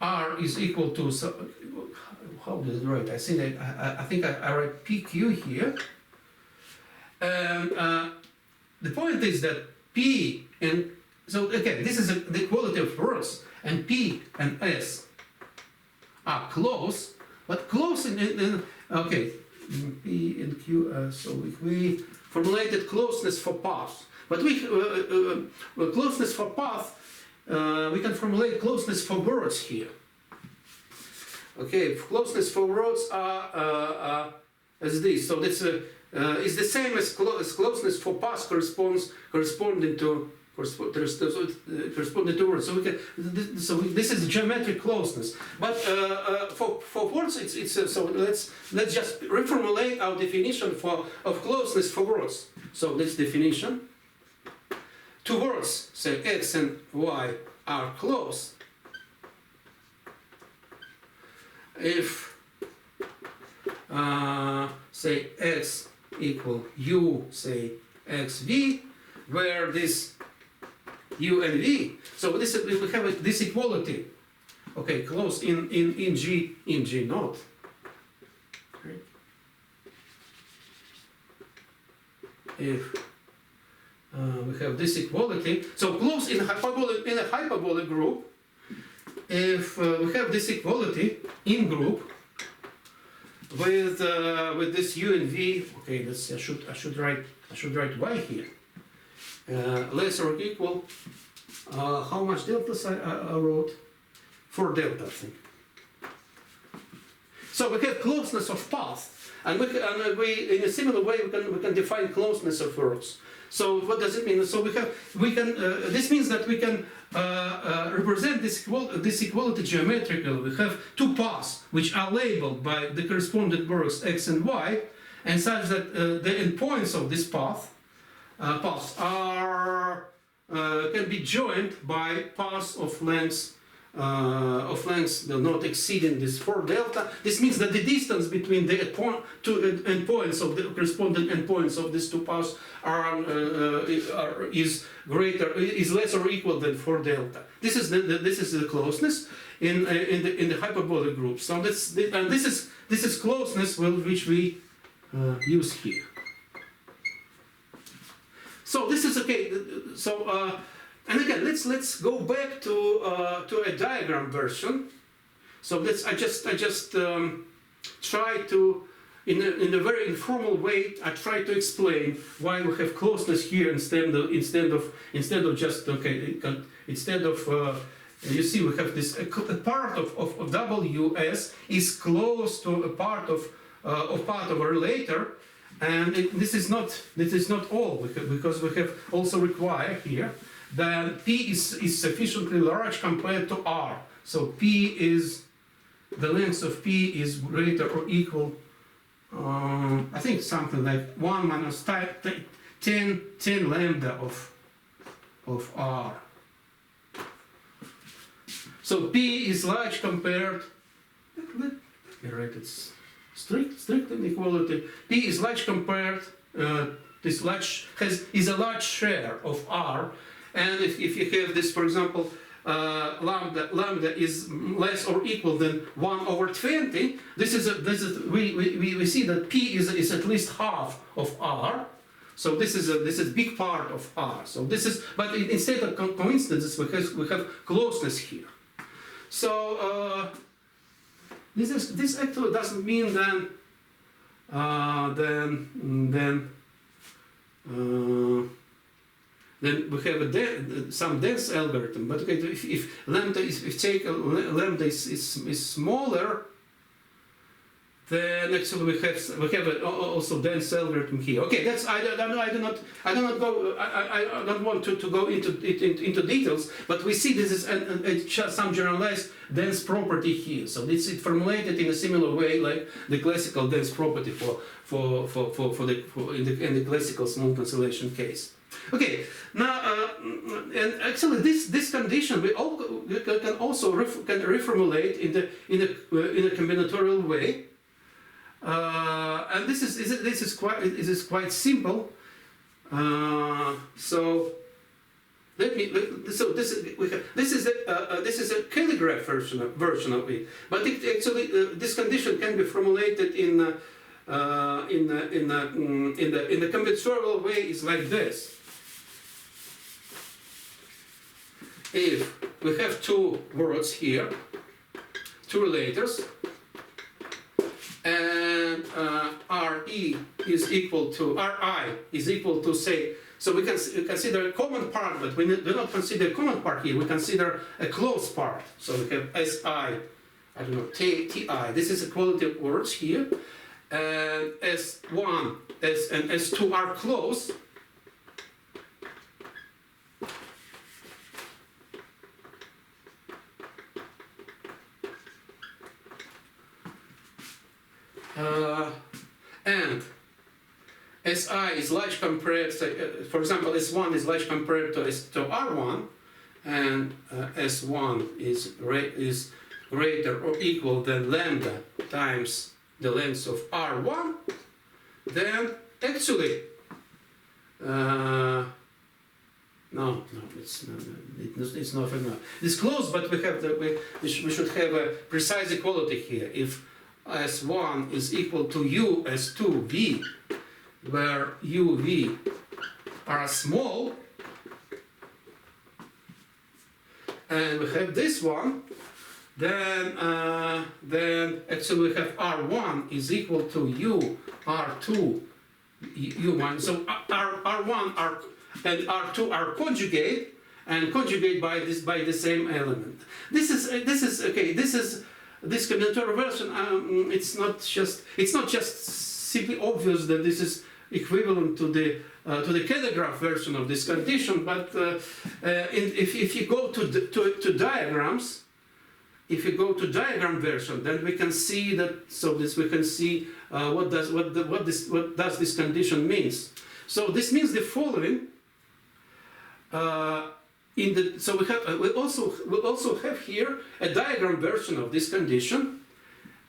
R is equal to, how did I write? I think I write PQ here. And the point is that P and, so again, this is the equality of words, and P and S are close, but close in okay, P and Q, so we formulated closeness for paths, but closeness for path, we can formulate closeness for words here. Okay, closeness for words are as this, so this is the same as closeness for paths corresponding to words. So this is geometric closeness. But for words, it's so let's just reformulate our definition of closeness for words. So this definition: two words, say X and Y, are close if say X equal U, say XV, where this U and V. So this we have this equality. Okay, close in G naught. Okay. If we have this equality, so close in a hyperbolic group. If we have this equality in group with this U and V. Okay, this I should write Y here. Less or equal, how much deltas I wrote? 4 delta, I think. So we have closeness of path, and we in a similar way we can define closeness of words. So what does it mean? So this means that we can represent this equality geometrically. We have two paths which are labeled by the corresponding words x and y, and such that the endpoints of this paths are can be joined by paths of lengths not exceeding this 4 delta. This means that the distance between the two endpoints of the corresponding endpoints of these two paths is less or equal than 4 delta. This is the closeness in the hyperbolic group. So this is closeness which we use here. So this is okay. So and again, let's go back to a diagram version. So I just try to, in a very informal way, I try to explain why we have closeness here instead of just you see we have this a part of WS is close to a part of a relator, and this is not all, because we have also require here that P is sufficiently large compared to R. So the length of P is greater or equal, I think something like 1 minus 10 lambda of R. So P is large compared, let me write it strict inequality. P is large compared, is a large share of R. And if you have this, for example, lambda is less or equal than 1 over 20, we see that P is at least half of R. So this is a big part of R. So but instead of coincidences, we have closeness here. So this actually doesn't mean then we have some dense algorithm. But okay, if lambda lambda is smaller, then actually we have also dense algorithm here. Okay, I don't want to go into details, but we see this is some generalized dense property here. So it's formulated in a similar way like the classical dense property in the classical small cancellation case. Okay, now and actually this condition we can also reformulate in a combinatorial way, and this is quite simple. So this is a calligraph version of it, but actually this condition can be formulated in the combinatorial way is like this. If we have two words here, two relators, and Ri is equal to say, so we can consider a common part, but we do not consider a common part here, we consider a closed part. So we have Si, I don't know, Ti, this is equality of words here, and S1 and S2 are close. And Si is large compared, for example, S1 is large compared to R1, and S1 is greater or equal than lambda times the length of R1, then actually, no, it's not enough. It's close, but we should have a precise equality here. If S1 is equal to U S2V, where UV are small, and we have this one, then actually we have R1 is equal to U R2 U1. So R1 and R2 are conjugate, and conjugate by the same element. This is okay. This combinatorial version. It's not just simply obvious that this is equivalent to the to the telegraph version of this condition, but if you go to diagrams, if you go to diagram version, then we can see that. So we can see what does this condition means. So this means the following. So we also have here a diagram version of this condition,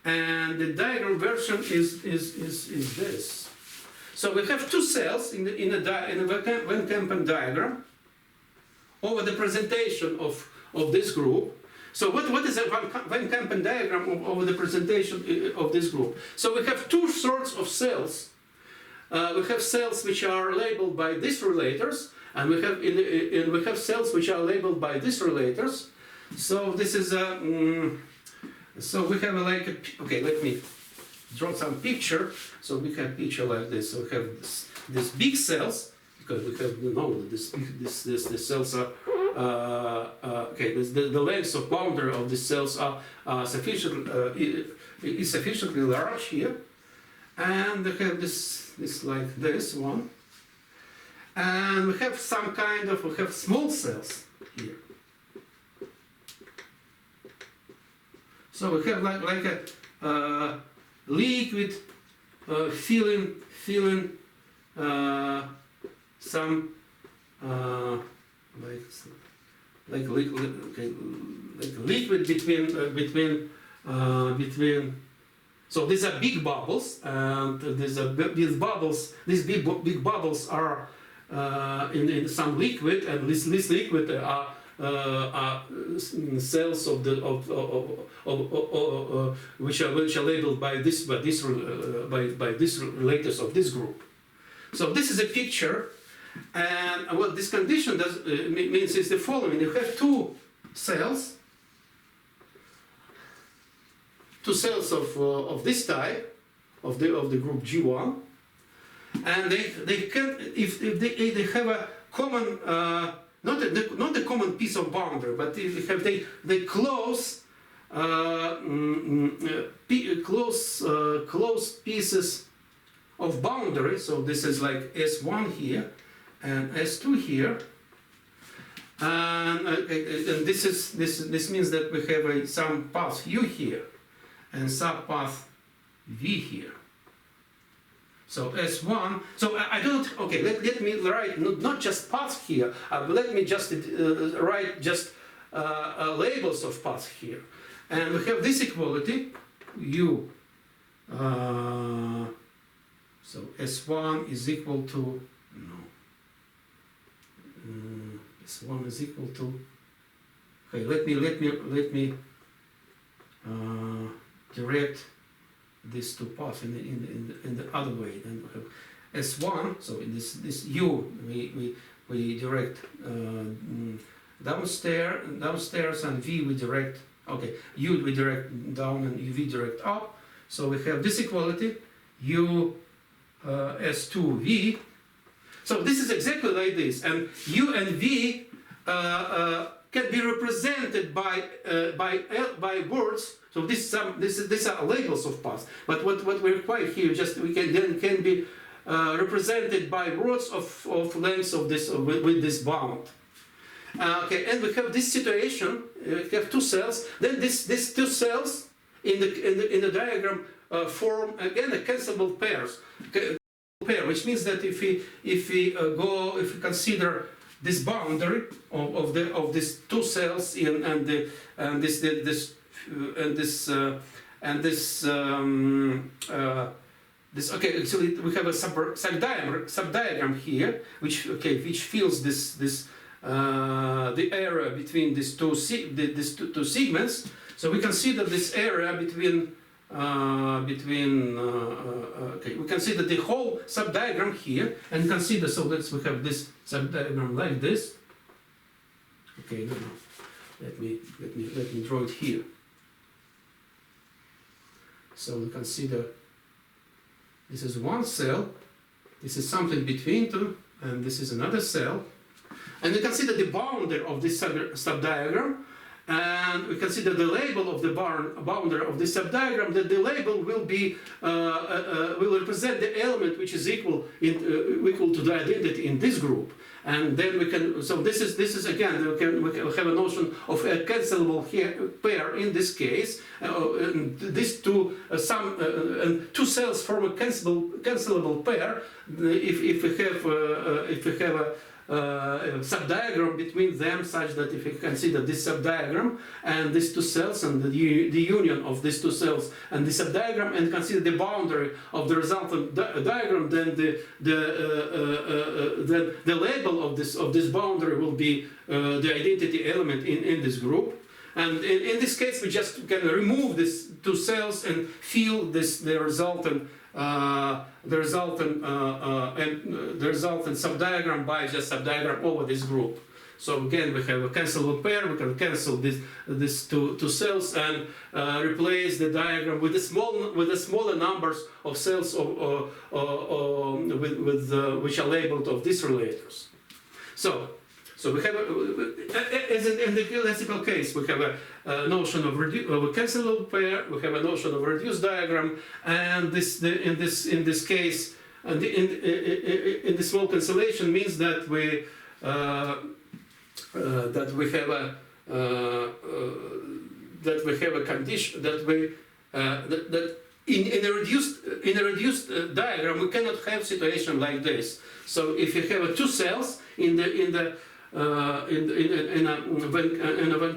and the diagram version is this. So we have two cells in the Van Kempen diagram over the presentation of this group. So what is a Van Kempen diagram over the presentation of this group? So we have two sorts of cells. We have cells which are labeled by these relators, and we have cells which are labeled by these relators. So this is a so we have okay. Let me draw some picture. So we have picture like this. So we have these big cells, because we have the cells are okay. The lengths of boundary of the cells are sufficiently large here, and we have this like this one, and we have some kind of small cells here. So we have like a liquid filling some like liquid between. So these are big bubbles, and these big bubbles are in some liquid, and this liquid are cells which are labeled by these relators of this group. So this is a picture, and what this condition means is the following: you have two cells of this type of the group G1, and they can if they have a common not a common piece of boundary, but if they close close pieces of boundary. So this is like S1 here and S2 here, and this means that we have some path U here and subpath V here. So S1, so I don't, okay, let me write not just paths here, but let me just write just labels of paths here. And we have this equality, U, so S1 is equal to, S1 is equal to, okay, let me direct these two paths in the other way. Then we have S1. So in this U we direct downstairs, and V we direct. Okay, U we direct down and V direct up. So we have this equality U S2 V. So this is exactly like this, and U and V can be represented by words. So these are labels of paths. But what we require here, can be represented by words of lengths of this with this bound. Okay, and we have this situation. We have two cells. Then these two cells in the diagram form again a cancelable pairs. Which means that if we consider this boundary of these two cells okay, actually we have a subdiagram here which fills this the area between these two segments. So we consider this area between okay, we consider the whole subdiagram here, and consider, so we have this subdiagram like this. Okay, let me draw it here. So we consider this is one cell, this is something between two, and this is another cell, and we consider the boundary of this subdiagram, and we consider the label of the boundary of the subdiagram, that the label will be will represent the element which is equal to the identity in this group. And then we can, so this is again, we can have a notion of a cancelable pair in this case. These two two cells form a cancelable pair if we have a subdiagram between them, such that if we consider this subdiagram and these two cells and the union of these two cells and the subdiagram, and consider the boundary of the resultant diagram, then the label of this boundary will be the identity element in this group. And in this case, we just can remove these two cells and fill the resultant subdiagram by just subdiagram over this group. So again, we have a cancelable pair. We can cancel these two cells and replace the diagram with the smaller numbers of cells which are labeled of these relators. So we have, as in the classical case, we have a notion of a cancelable pair. We have a notion of a reduced diagram, and in this case, in the small cancellation means that we have a condition that in a reduced diagram we cannot have situation like this. So if you have two cells in a Van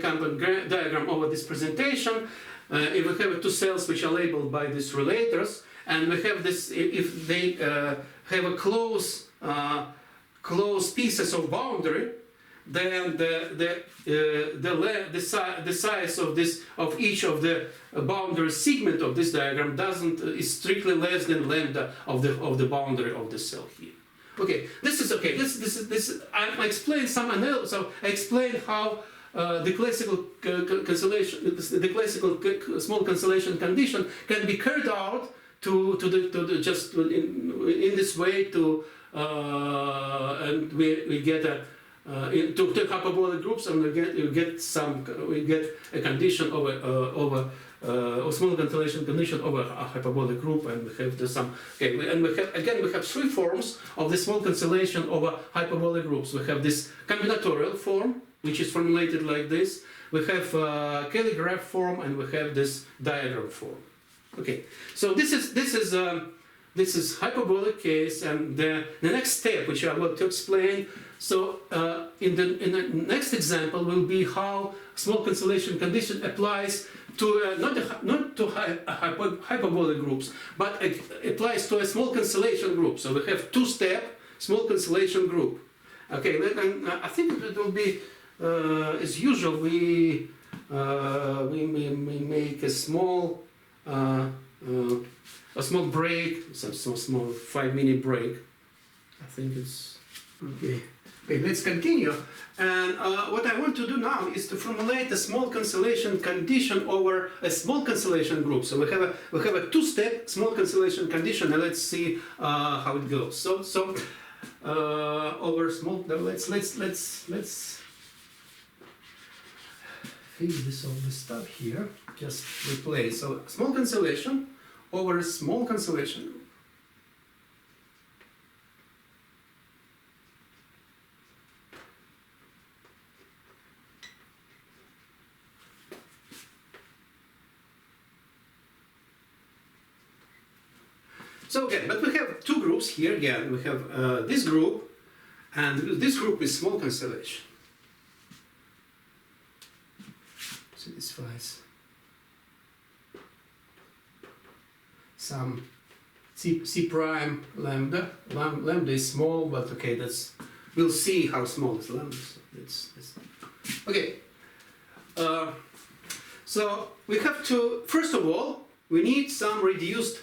Kampen diagram over this presentation, if we have two cells which are labeled by these relators, and we have this, if they have a close pieces of boundary, then the size of each of the boundary segment of this diagram is strictly less than lambda of the boundary of the cell here. Okay, this is okay. I explained some analysis. So I explained how the classical cancellation, the classical small cancellation condition can be carried out just in this way and we get to hyperbolic groups, and we get a condition over a small cancellation condition over a hyperbolic group, and we have and we have three forms of the small cancellation over hyperbolic groups. We have this combinatorial form, which is formulated like this. We have Kelly graph form, and we have this diagram form. Okay, so this is hyperbolic case, and the next step, which I want to explain. So in the next example will be how small cancellation condition applies to not to hyperbolic groups, but it applies to a small cancellation group. So we have two-step small cancellation group. Okay, then I think it will be as usual. We make a small break, some small 5-minute break. I think it's okay. Okay, let's continue. And what I want to do now is to formulate a small cancellation condition over a small cancellation group. So we have a two-step small cancellation condition, and let's see how it goes. So over small. Let's fix all the stuff here. Just replace. So small cancellation over a small cancellation group. So again, but we have two groups here again. We have this group, and this group is small cancellation. Satisfies some C prime lambda. Lambda is small, but okay, we'll see how small is lambda. So it's okay. So we have to, first of all, we need some reduced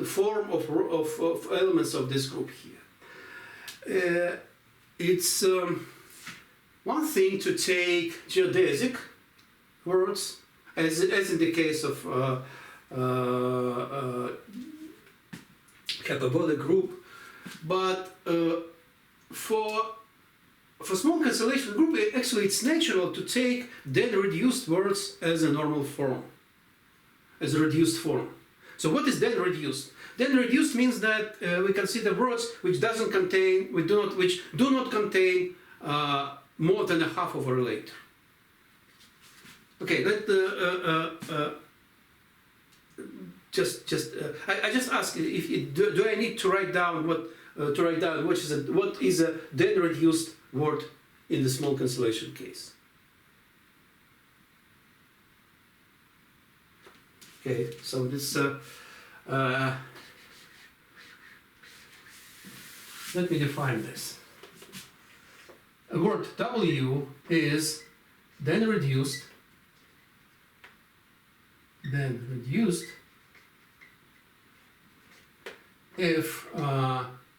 form of elements of this group here. It's one thing to take geodesic words, as in the case of hyperbolic group, but for for small cancellation group, actually it's natural to take then reduced words as a normal form, as a reduced form. So what is then reduced? Then reduced means that we consider words which do not contain more than a half of a relator. Okay, I just ask if do I need to write down what is a then reduced word in the small cancellation case? Okay, so this let me define this. A word W is then reduced if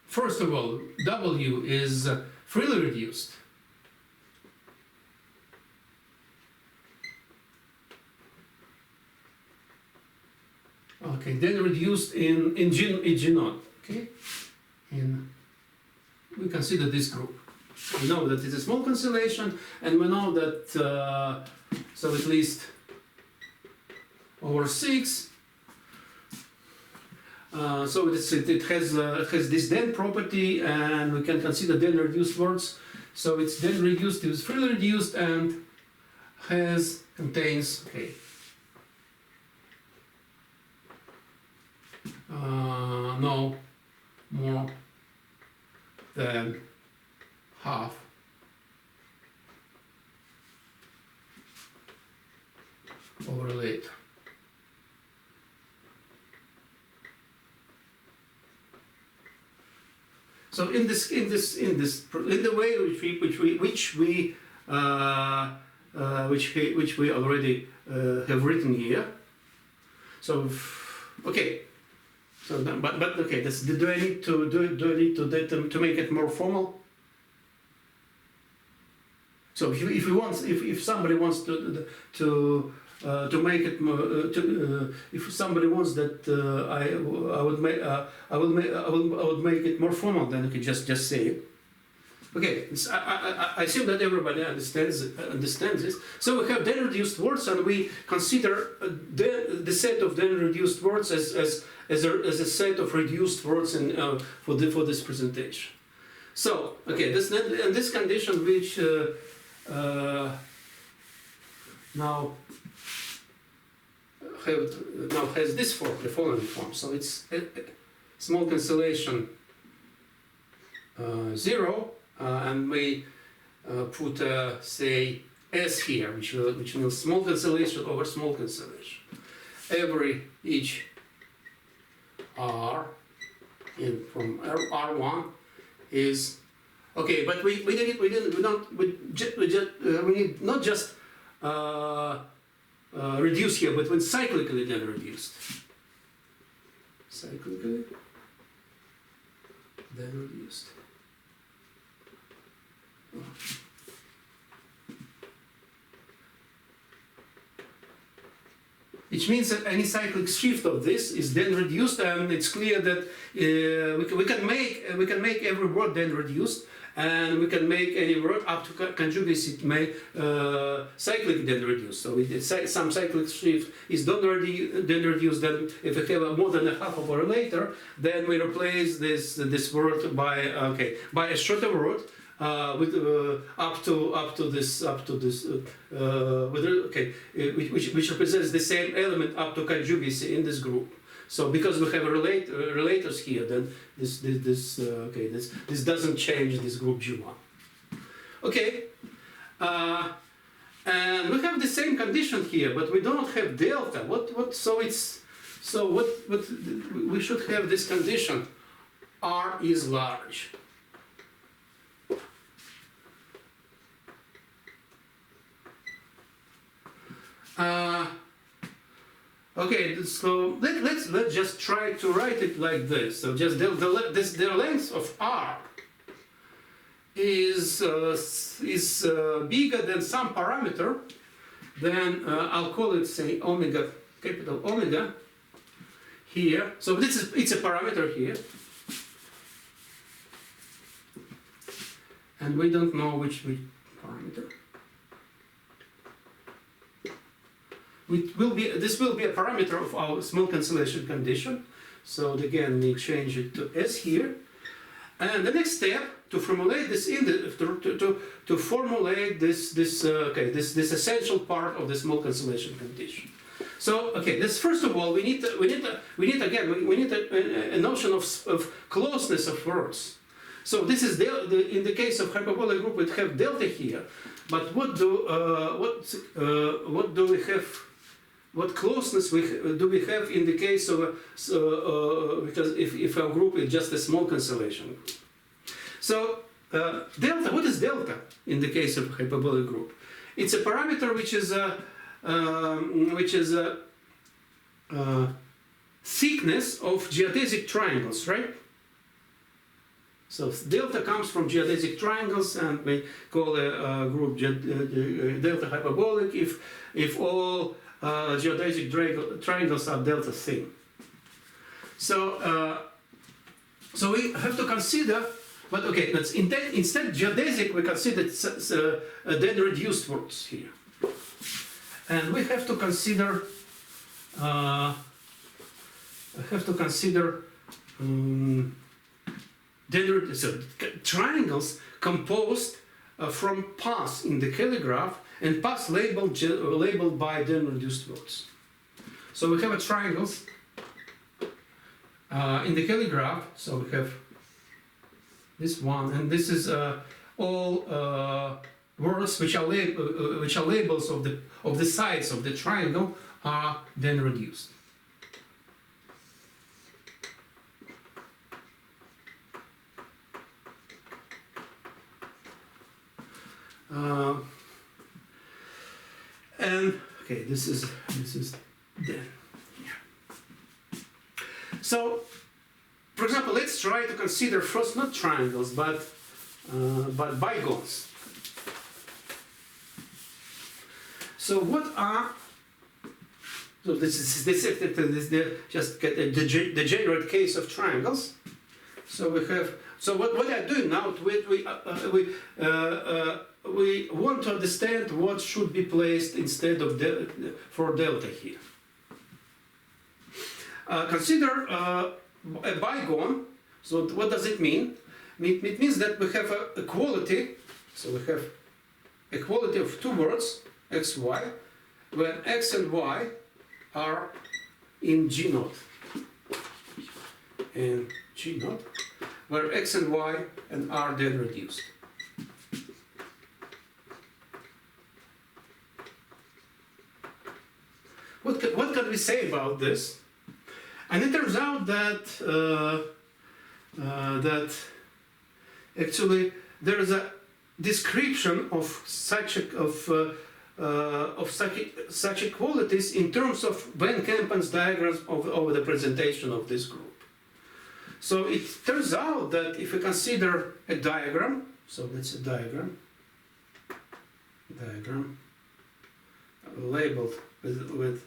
first of all W is freely reduced. Okay, then reduced in G naught. Okay, we consider this group. We know that it's a small cancellation, and we know that so at least over 6. So it has this then property, and we can consider then reduced words. So it's then reduced, it's freely reduced, and contains no more than half of a relator. So in the way which we already have written here. So okay. So but okay. Do I need to make it more formal? So if somebody wants to make it more, if somebody wants that I would make it more formal, then you can just say it. Okay, I assume that everybody understands this. So we have then reduced words, and we consider the set of then reduced words as a set of reduced words for this presentation. So okay, this condition which now has this form, the following form. So it's a small cancellation 0, and we put say S here, which means small cancellation over small cancellation. Each R from R1 is okay, but we need not just reduce here, but when cyclically then reduced. Cyclically then reduced. Which means that any cyclic shift of this is then reduced, and it's clear that we can make every word then reduced, and we can make any word up to conjugacy cyclic then reduced. So some cyclic shift is then reduced. Then if we have more than a half of a relator, then we replace this word by a shorter word. With up to this which represents the same element up to conjugacy in this group. So because we have relators here, then this doesn't change this group G1. Okay, and we have the same condition here, but we don't have delta. What we should have this condition: R is large. Okay, so let's just try to write it like this. So just the length of R is bigger than some parameter. Then I'll call it, say, omega, capital omega here. So it's a parameter here, and we don't know which parameter. This will be a parameter of our small cancellation condition. So again, we change it to S here. And the next step to formulate this to formulate this essential part of the small cancellation condition. So okay, this first of all we need a notion of closeness of words. So this is in the case of hyperbolic group we have delta here, but what do we have? What closeness do we have in the case of because if our group is just a small cancellation group? So delta, what is delta in the case of hyperbolic group? It's a parameter which is thickness of geodesic triangles, right? So delta comes from geodesic triangles, and we call a group delta hyperbolic if all geodesic triangles are delta thin. So we have to consider, but okay, instead geodesic we consider then reduced words here, and we have to consider triangles composed from paths in the calligraph and paths labeled by then reduced words. So we have a triangles in the calligraph. So we have this one, and this is all words which are labels of the sides of the triangle are then reduced. And okay, this is then. Yeah. So, for example, let's try to consider first not triangles but bygones. So what are this is just the degenerate case of triangles. So we have. So what I'm doing now, we want to understand what should be placed instead of for delta here. Consider a bygone. So what does it mean? It means that we have a equality. So we have equality of two words, x, y, when x and y are in G naught and G naught, where x and y and r then reduced. What can we say about this? And it turns out that actually there is a description of such equalities in terms of Van Kempen's diagrams of the presentation of this group. So it turns out that if we consider a diagram, so that's a diagram labeled with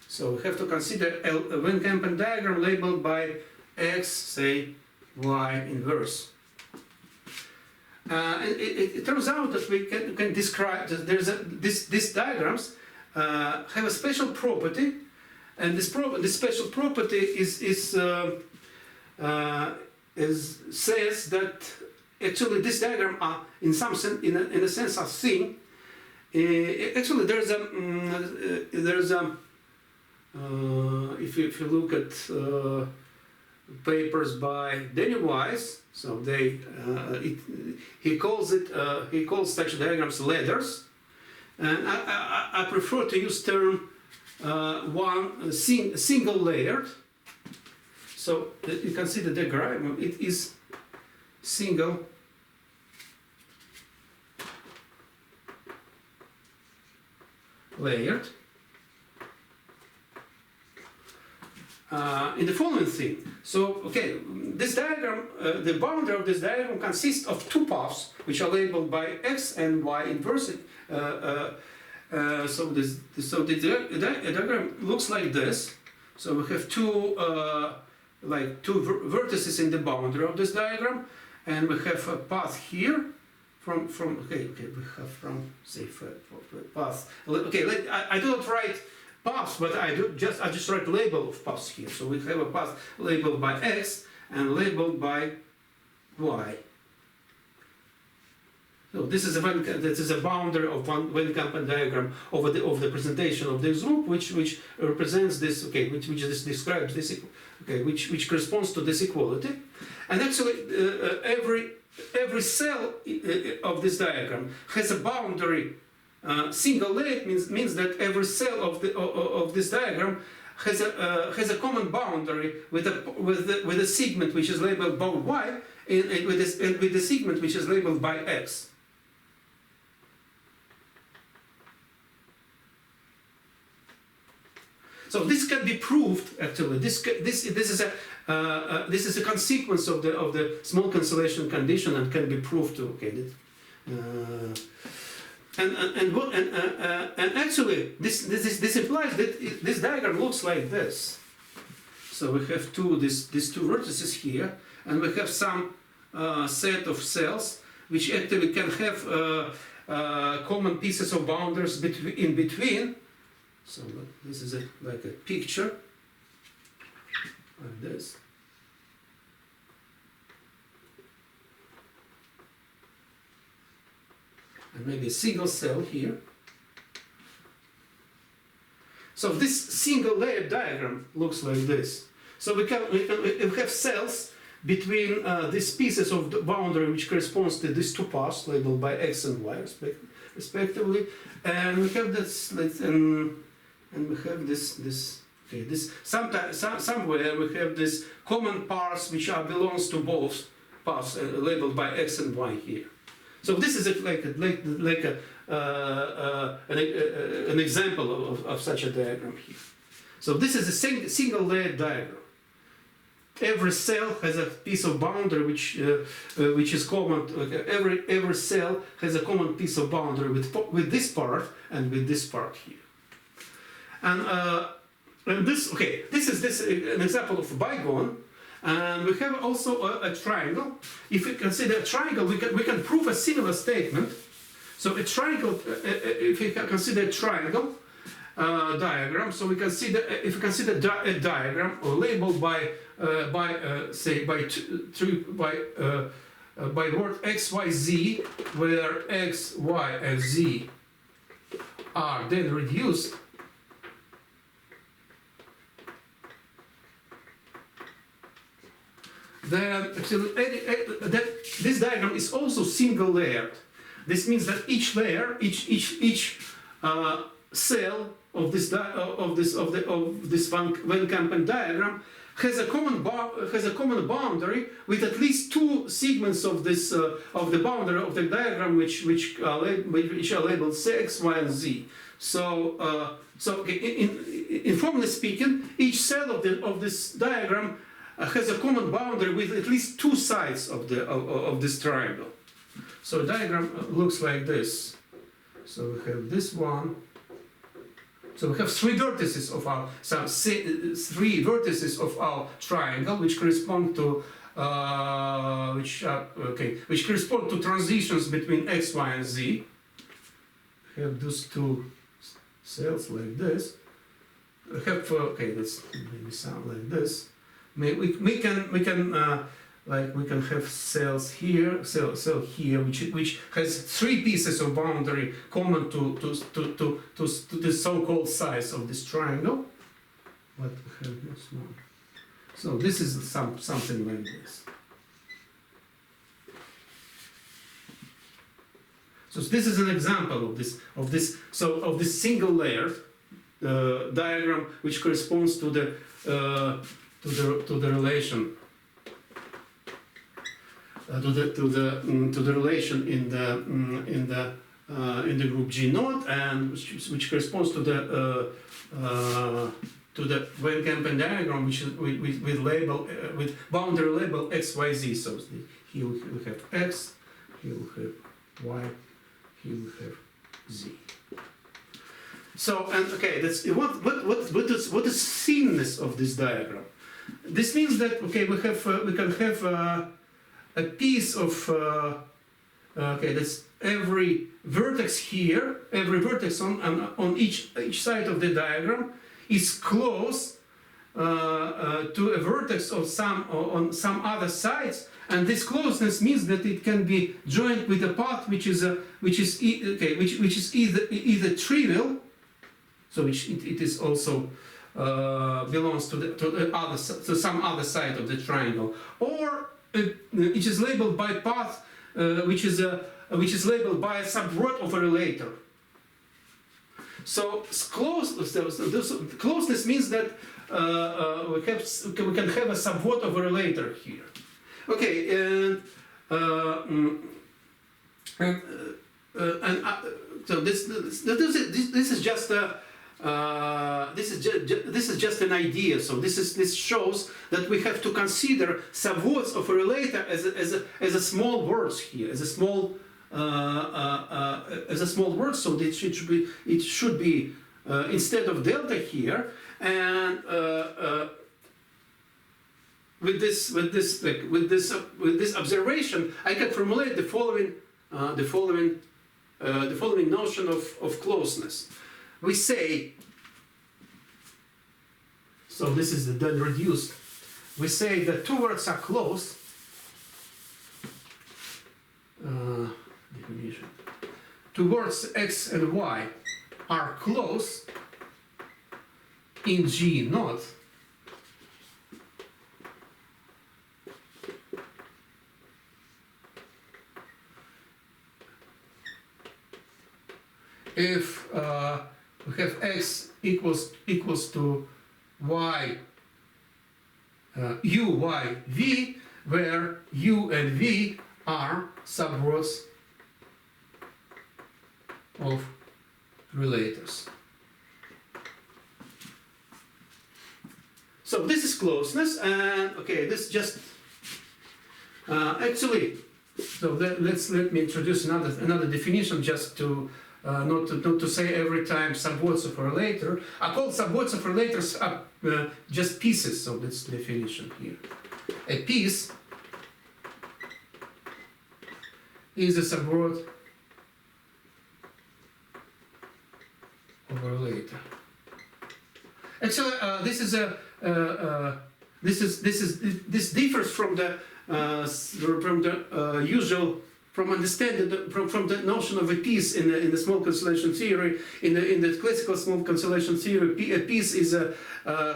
so we have to consider a Van Kempen diagram labeled by x, say, y inverse. And it turns out that we can describe that these diagrams have a special property, and this special property says that actually this diagram are in some sense in a sense are thin. Actually, there's a if you look at papers by Daniel Weiss, so he calls such diagrams ladders, and I prefer to use term single layered. So you can see the diagram; it is single layered. In the following thing, so okay, this diagram, the boundary of this diagram consists of two paths which are labeled by x and y inverse. So the diagram looks like this. So we have two like two vertices in the boundary of this diagram, and we have a path here from okay, we have from say path. Okay, I do not write paths, but I just write label of paths here. So we have a path labeled by x and labeled by y. So this is a boundary of one Van diagram of the presentation of this group, which represents this, okay, which describes this, okay, which corresponds to this equality. And actually, every cell of this diagram has a boundary. Single layered means that every cell of this diagram has a common boundary with a segment which is labeled by y and with a segment which is labeled by x. So this can be proved actually. This is a consequence of the small cancellation condition and can be proved too. Okay. And actually this implies that this diagram looks like this. So we have these two vertices here, and we have some set of cells which actually can have common pieces of boundaries in between. So this is like a picture like this. And maybe a single cell here. So this single layer diagram looks like this. So we have cells between these pieces of the boundary which corresponds to these two paths labeled by x and y respectively, and we have this and we have this okay, this somewhere we have this common parts which belongs to both paths labeled by x and y here. So this is an example of such a diagram here. So this is a single layer diagram. Every cell has a piece of boundary which is common. Every cell has a common piece of boundary with this part and with this part here. And this is an example of a bigone, and we have also a triangle. If we consider a triangle, we can prove a similar statement. So a triangle, if we consider a triangle diagram, so we consider a diagram labeled by word x, y, z, where x, y, and z are then reduced. Then this diagram is also single layered. This means that each layer, each cell of this Van Kampen diagram has a common boundary with at least two segments of this of the boundary of the diagram which are labeled x, y, and z. So informally speaking, each cell of this diagram has a common boundary with at least two sides of this triangle. So the diagram looks like this. So we have this one. So we have three vertices of our triangle, which correspond to which correspond to transitions between x, y, and z. We have those two cells like this. We have let's maybe sound like this. We can have cells here, cell here, which has three pieces of boundary common to the so-called size of this triangle. But we have this one. So this is something like this. So this is an example of this single layer diagram, which corresponds to the relation. To the relation in the group G naught, and which corresponds to the Van Kampen diagram, which is with boundary label x, y, z. So here we have x, here we have y, here we have z. So that's what is thinness of this diagram. this means that okay, we can have a piece of okay, that's every vertex here, every vertex on each side of the diagram is close to a vertex of on some other sides, and this closeness means that it can be joined with a path which is either trivial, so which it is also belongs to some other side of the triangle, or it is labeled by path which is labeled by a subword of a relator. So closeness means that we can have a subword of a relator here. Okay, and so this is just a this is just an idea. So this shows that we have to consider subwords of a relator as a small words here, as a small word. So it should be instead of delta here, and with this observation, I can formulate the following notion of closeness. We say, so this is the then reduced. We say that two words are close. Definition. Two words x and y are close in G naught if we have x equals to y u, y, v, where u and v are subwords of relators. So this is closeness, and okay, this just actually. So let me introduce another definition, just to not to say every time subwords of a relator. I call subwords of relators just pieces. So that's the definition here. A piece is a subword of a relator. Actually, this differs from the usual, from the notion of a piece in the small cancellation theory. In the classical small cancellation theory, a piece is a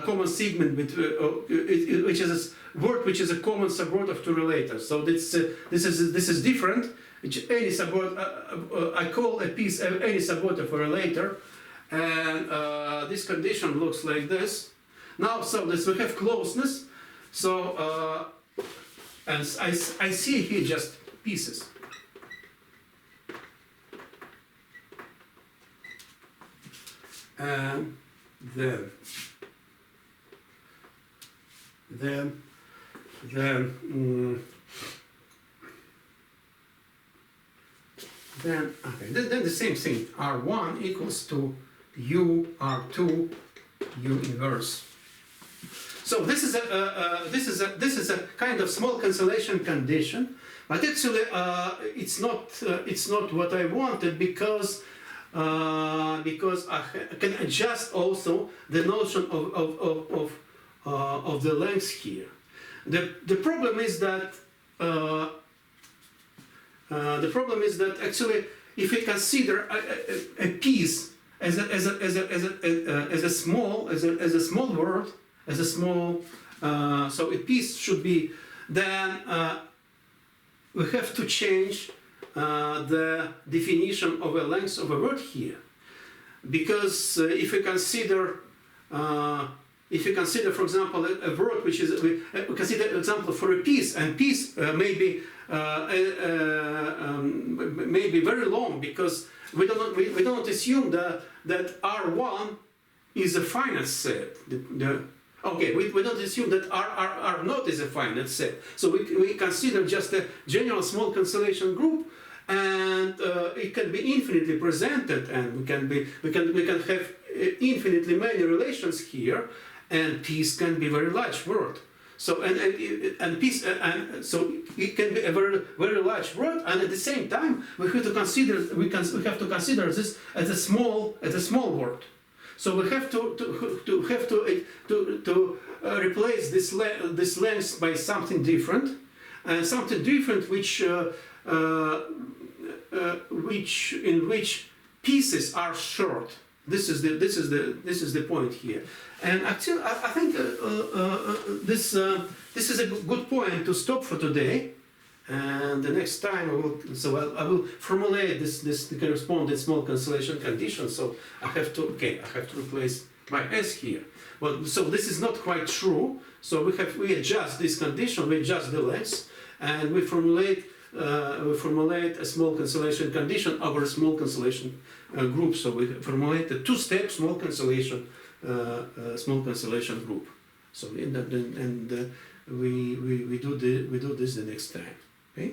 common segment which is a word which is a common subword of two relators. So this is different. Any subword, I call a piece any subword of a relator, and this condition looks like this. Now, so we have closeness. So and I see here just pieces. And then the same thing. R1 equals to U R2 U inverse. So this is a kind of small cancellation condition, but actually it's not what I wanted, because I can adjust also the notion of the length here. The problem is that actually, if we consider a piece as a small word, as a small, so a piece should be, then we have to change the definition of a length of a word here, because if you consider, for example, a word which is, we consider an example for a piece, and piece may be very long, because we don't assume that R1 is a finite set. Okay, we don't assume that R naught is a finite set. So we consider just a general small cancellation group, and it can be infinitely presented, and we can have infinitely many relations here, and peace can be very large word. So and peace and so it can be a very large word, and at the same time we have to consider this as a small word. So we have to replace this length by something different, in which pieces are short. This is the point here, and actually I think this is a good point to stop for today. And the next time I will formulate this corresponding small cancellation condition. So I have to replace my s here. Well, so this is not quite true. So we adjust this condition, we adjust the length, and we formulate a small cancellation condition over a small cancellation group. So we formulate a two-step small cancellation group. So we do this the next time. Okay.